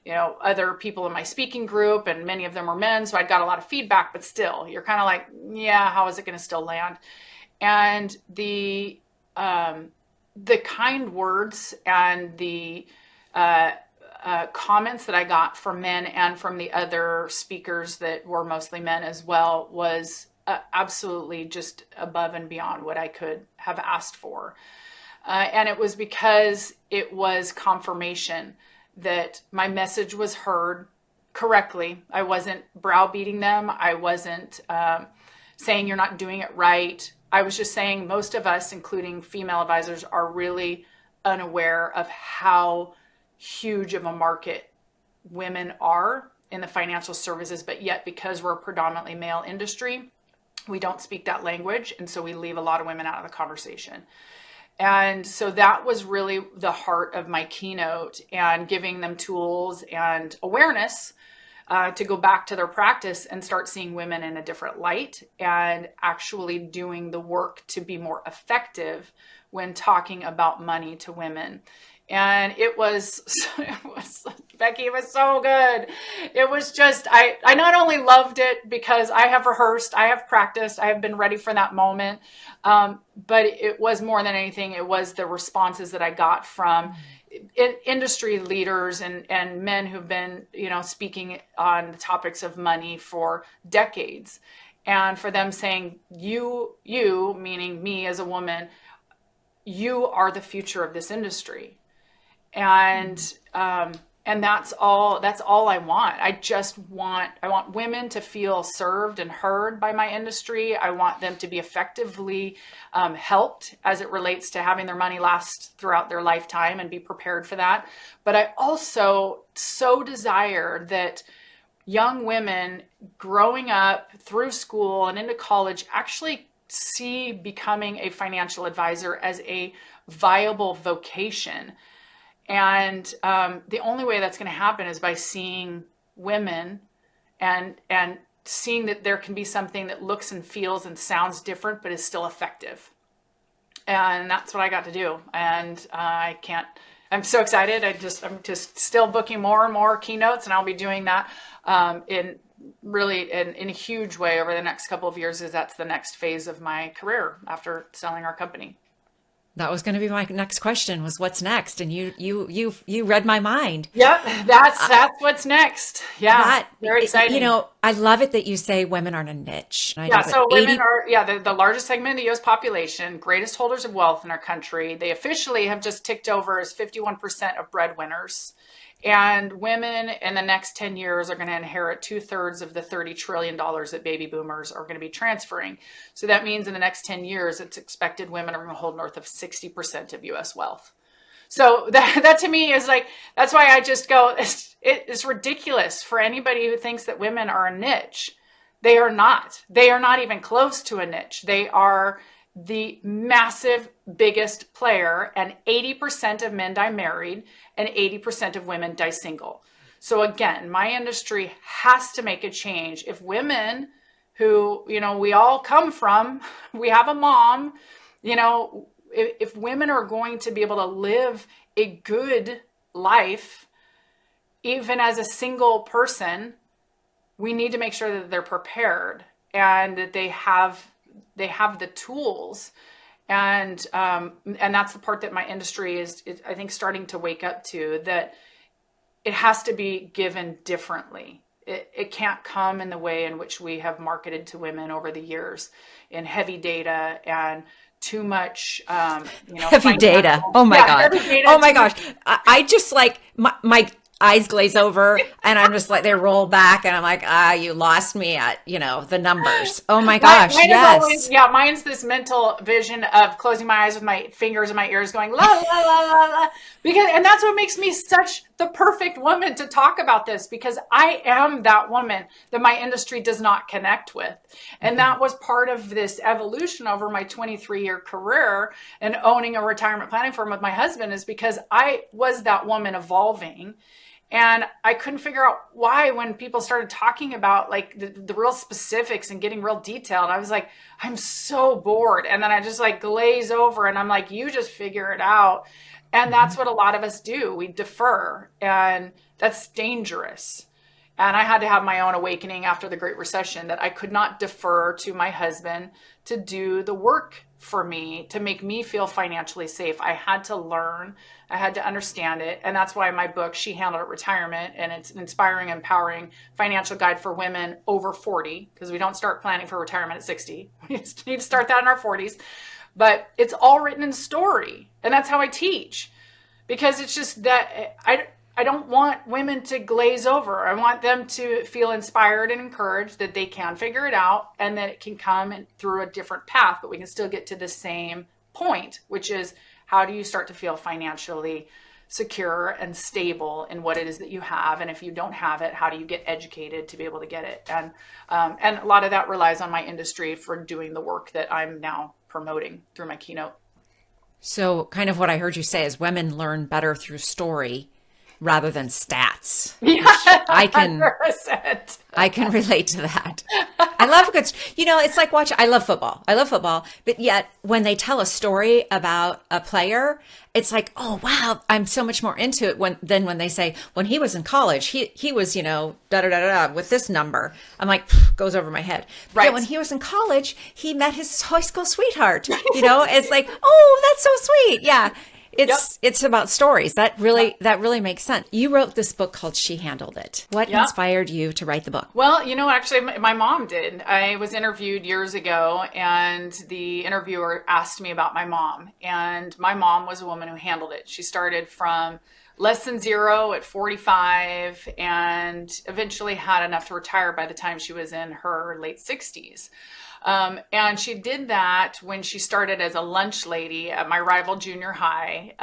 S1: other people in my speaking group, and many of them were men. So I got a lot of feedback, but still you're kind of like, yeah, how is it going to still land? And the kind words and the comments that I got from men and from the other speakers that were mostly men as well was absolutely just above and beyond what I could have asked for. And it was because it was confirmation that my message was heard correctly. I wasn't browbeating them. I wasn't saying you're not doing it right. I was just saying most of us, including female advisors, are really unaware of how huge of a market women are in the financial services, but yet because we're a predominantly male industry, we don't speak that language. And so we leave a lot of women out of the conversation. And so that was really the heart of my keynote, and giving them tools and awareness to go back to their practice and start seeing women in a different light and actually doing the work to be more effective when talking about money to women. And Becky, it was so good. It was just, I not only loved it because I have rehearsed, I have practiced, I have been ready for that moment. But it was more than anything, it was the responses that I got from industry leaders and men who've been, speaking on the topics of money for decades. And for them saying, you, meaning me as a woman, you are the future of this industry. And that's all I want. I want women to feel served and heard by my industry. I want them to be effectively helped as it relates to having their money last throughout their lifetime and be prepared for that. But I also so desire that young women growing up through school and into college actually see becoming a financial advisor as a viable vocation. And the only way that's going to happen is by seeing women and seeing that there can be something that looks and feels and sounds different, but is still effective. And that's what I got to do. And I'm so excited. I'm just still booking more and more keynotes, and I'll be doing that in a huge way over the next couple of years, as that's the next phase of my career after selling our company.
S2: That was going to be my next question, was what's next? And you read my mind.
S1: Yep, that's what's next. Yeah, very exciting.
S2: I love it that you say women are in a niche.
S1: So women are the largest segment of the U.S. population, greatest holders of wealth in our country. They officially have just ticked over as 51% of breadwinners. And women in the next 10 years are going to inherit 2/3 of the $30 trillion that baby boomers are going to be transferring. So that means in the next 10 years, it's expected women are going to hold north of 60% of U.S. wealth. So that to me is like, that's why I just go, it's ridiculous for anybody who thinks that women are a niche. They are not. They are not even close to a niche. They are the massive biggest player, and 80% of men die married and 80% of women die single. So again, my industry has to make a change. If women who, we all come from, we have a mom, if women are going to be able to live a good life, even as a single person, we need to make sure that they're prepared and that they have the tools. And that's the part that my industry is I think starting to wake up to, that it has to be given differently. It can't come in the way in which we have marketed to women over the years, in heavy data and too much, heavy
S2: data. Oh my God. Oh my gosh. I just like eyes glaze over, and I'm just like, they roll back, and I'm like, you lost me at, the numbers. Oh my gosh,
S1: Mine is always,
S2: yes.
S1: yeah, mine's this mental vision of closing my eyes with my fingers and my ears going, la, la, la, la, la. Because, and that's what makes me such the perfect woman to talk about this, because I am that woman that my industry does not connect with. And that was part of this evolution over my 23-year career and owning a retirement planning firm with my husband, is because I was that woman evolving. And I couldn't figure out why, when people started talking about like the real specifics and getting real detailed, I was like, I'm so bored. And then I just like glaze over and I'm like, you just figure it out. And that's what a lot of us do. We defer, and that's dangerous. And I had to have my own awakening after the Great Recession, that I could not defer to my husband to do the work for me, to make me feel financially safe. I had to learn, I had to understand it. And that's why my book, She Handled It Retirement, and it's an inspiring, empowering financial guide for women over 40, because we don't start planning for retirement at 60. We need to start that in our 40s. But it's all written in story. And that's how I teach, because it's just that I don't want women to glaze over. I want them to feel inspired and encouraged that they can figure it out, and that it can come through a different path, but we can still get to the same point, which is, how do you start to feel financially secure and stable in what it is that you have? And if you don't have it, how do you get educated to be able to get it? And a lot of that relies on my industry for doing the work that I'm now promoting through my Keynote.
S2: So kind of what I heard you say is women learn better through story rather than stats.
S1: Yeah,
S2: I can
S1: 100%.
S2: I can relate to that. I love good, it's like I love football. I love football, but yet when they tell a story about a player, it's like, oh wow, I'm so much more into it than when they say, when he was in college, he was, da da da da with this number. I'm like, goes over my head. But
S1: Right.
S2: when he was in college, he met his high school sweetheart. It's like, oh, that's so sweet. Yeah. It's about stories. That really makes sense. You wrote this book called She Handled It. What inspired you to write the book?
S1: Well, actually, my mom did. I was interviewed years ago, and the interviewer asked me about my mom. And my mom was a woman who handled it. She started from less than zero at 45, and eventually had enough to retire by the time she was in her late 60s. And she did that when she started as a lunch lady at my rival junior high,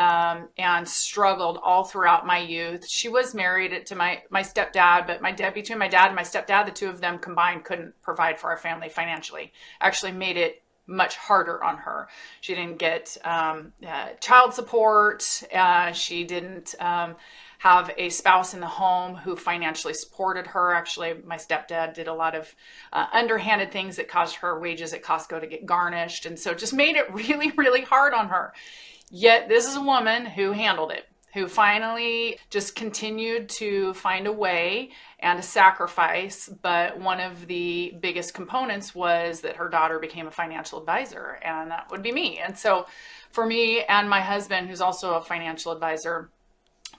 S1: and struggled all throughout my youth. She was married to my stepdad, but between my dad and my stepdad, the two of them combined couldn't provide for our family financially. Actually made it much harder on her. She didn't get child support. She didn't have a spouse in the home who financially supported her. Actually, my stepdad did a lot of underhanded things that caused her wages at Costco to get garnished. And so it just made it really, really hard on her. Yet this is a woman who handled it, who finally just continued to find a way and a sacrifice. But one of the biggest components was that her daughter became a financial advisor, and that would be me. And so for me and my husband, who's also a financial advisor,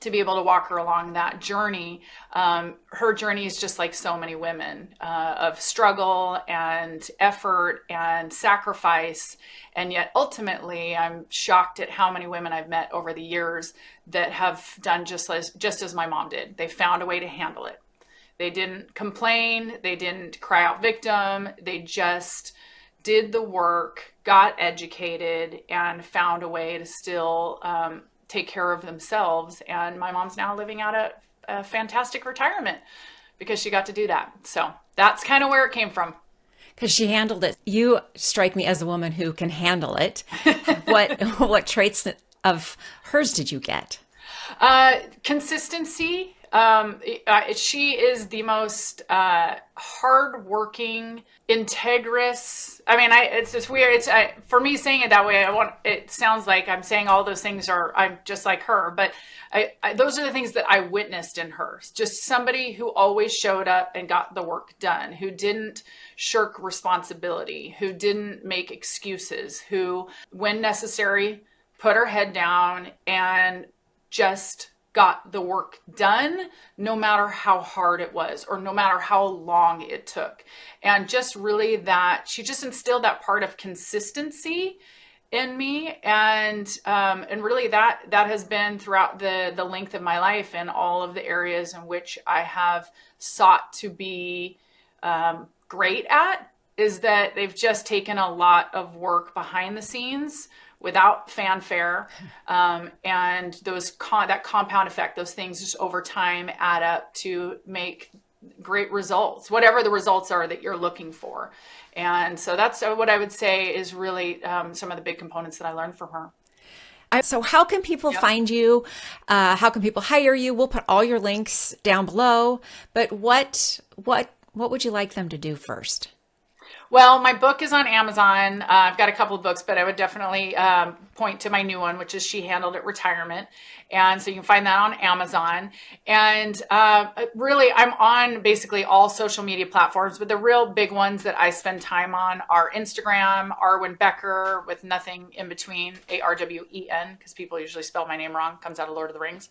S1: to be able to walk her along that journey. Her journey is just like so many women, of struggle and effort and sacrifice. And yet ultimately, I'm shocked at how many women I've met over the years that have done just as my mom did. They found a way to handle it. They didn't complain. They didn't cry out victim. They just did the work, got educated, and found a way to still take care of themselves. And my mom's now living out a fantastic retirement because she got to do that. So that's kind of where it came from.
S2: Because she handled it. You strike me as a woman who can handle it. What traits of hers did you get?
S1: Consistency. She is the most hardworking, integrous. I mean, it's just weird. For me saying it that way, it sounds like I'm saying all those things I'm just like her, but those are the things that I witnessed in her. Just somebody who always showed up and got the work done, who didn't shirk responsibility, who didn't make excuses, who, when necessary, put her head down and just got the work done, no matter how hard it was or no matter how long it took. And just really that she just instilled that part of consistency in me, and really that has been throughout the length of my life in all of the areas in which I have sought to be great at, is that they've just taken a lot of work behind the scenes without fanfare, and that compound effect, those things just over time add up to make great results, whatever the results are that you're looking for. And so that's what I would say is really some of the big components that I learned from her.
S2: So how can people find you? How can people hire you? We'll put all your links down below. But what would you like them to do first?
S1: Well, my book is on Amazon. I've got a couple of books, but I would definitely point to my new one, which is She Handled It Retirement. And so you can find that on Amazon. And really, I'm on basically all social media platforms, but the real big ones that I spend time on are Instagram, Arwen Becker, with nothing in between, Arwen, because people usually spell my name wrong, comes out of Lord of the Rings.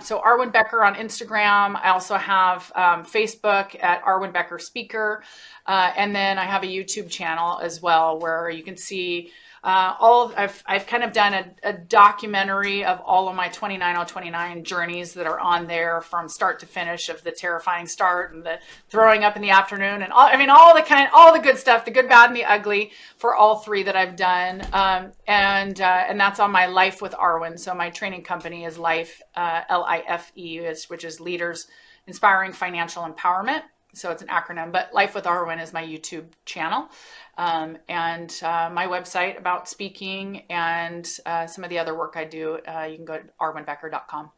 S1: So Arwen Becker on Instagram. I also have Facebook at Arwen Becker Speaker. And then I have a YouTube channel as well, where you can see I've kind of done a documentary of all of my 29 journeys that are on there from start to finish, of the terrifying start and the throwing up in the afternoon and all the good stuff, the good, bad, and the ugly for all three that I've done. And that's on my Life with Arwen. So my training company is Life, LIFE, which is Leaders Inspiring Financial Empowerment. So it's an acronym, but Life with Arwen is my YouTube channel, and my website about speaking and some of the other work I do. You can go to arwenbecker.com.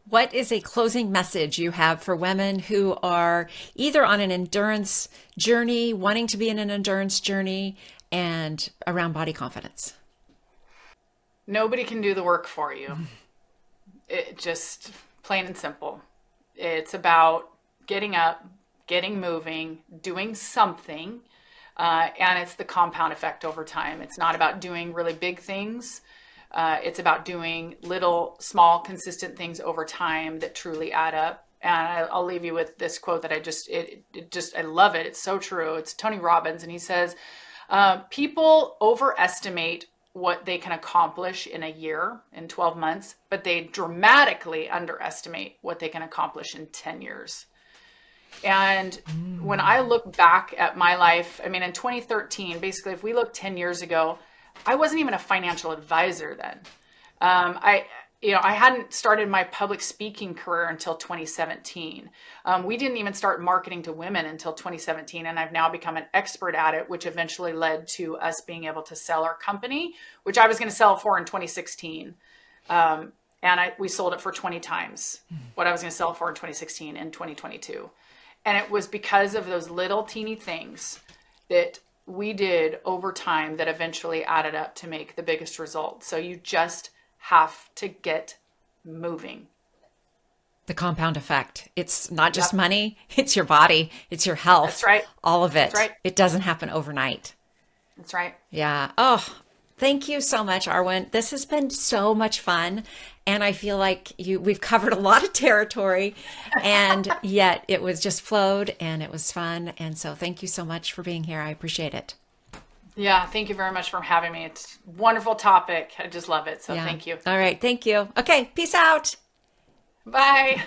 S2: What is a closing message you have for women who are either on an endurance journey, wanting to be in an endurance journey, and around body confidence?
S1: Nobody can do the work for you. It just, plain and simple. It's about getting up, getting moving, doing something, and it's the compound effect over time. It's not about doing really big things. It's about doing little, small, consistent things over time that truly add up. And I'll leave you with this quote that I love it. It's so true. It's Tony Robbins, and he says, people overestimate what they can accomplish in a year, in 12 months, but they dramatically underestimate what they can accomplish in 10 years. And when I look back at my life, I mean, in 2013, basically, if we look 10 years ago, I wasn't even a financial advisor then. I hadn't started my public speaking career until 2017. We didn't even start marketing to women until 2017. And I've now become an expert at it, which eventually led to us being able to sell our company, which I was going to sell for in 2016. And we sold it for 20 times what I was going to sell for in 2016 in 2022. And it was because of those little teeny things that we did over time that eventually added up to make the biggest result. So you just have to get moving.
S2: The compound effect. It's not just money, it's your body, it's your health.
S1: That's right.
S2: All of it.
S1: That's right.
S2: It doesn't happen overnight.
S1: That's right.
S2: Yeah. Oh, thank you so much, Arwen. This has been so much fun. And I feel like we've covered a lot of territory, and yet it was just flowed and it was fun. And so thank you so much for being here. I appreciate it.
S1: Yeah. Thank you very much for having me. It's a wonderful topic. I just love it. So thank you.
S2: All right. Thank you. Okay. Peace out.
S1: Bye.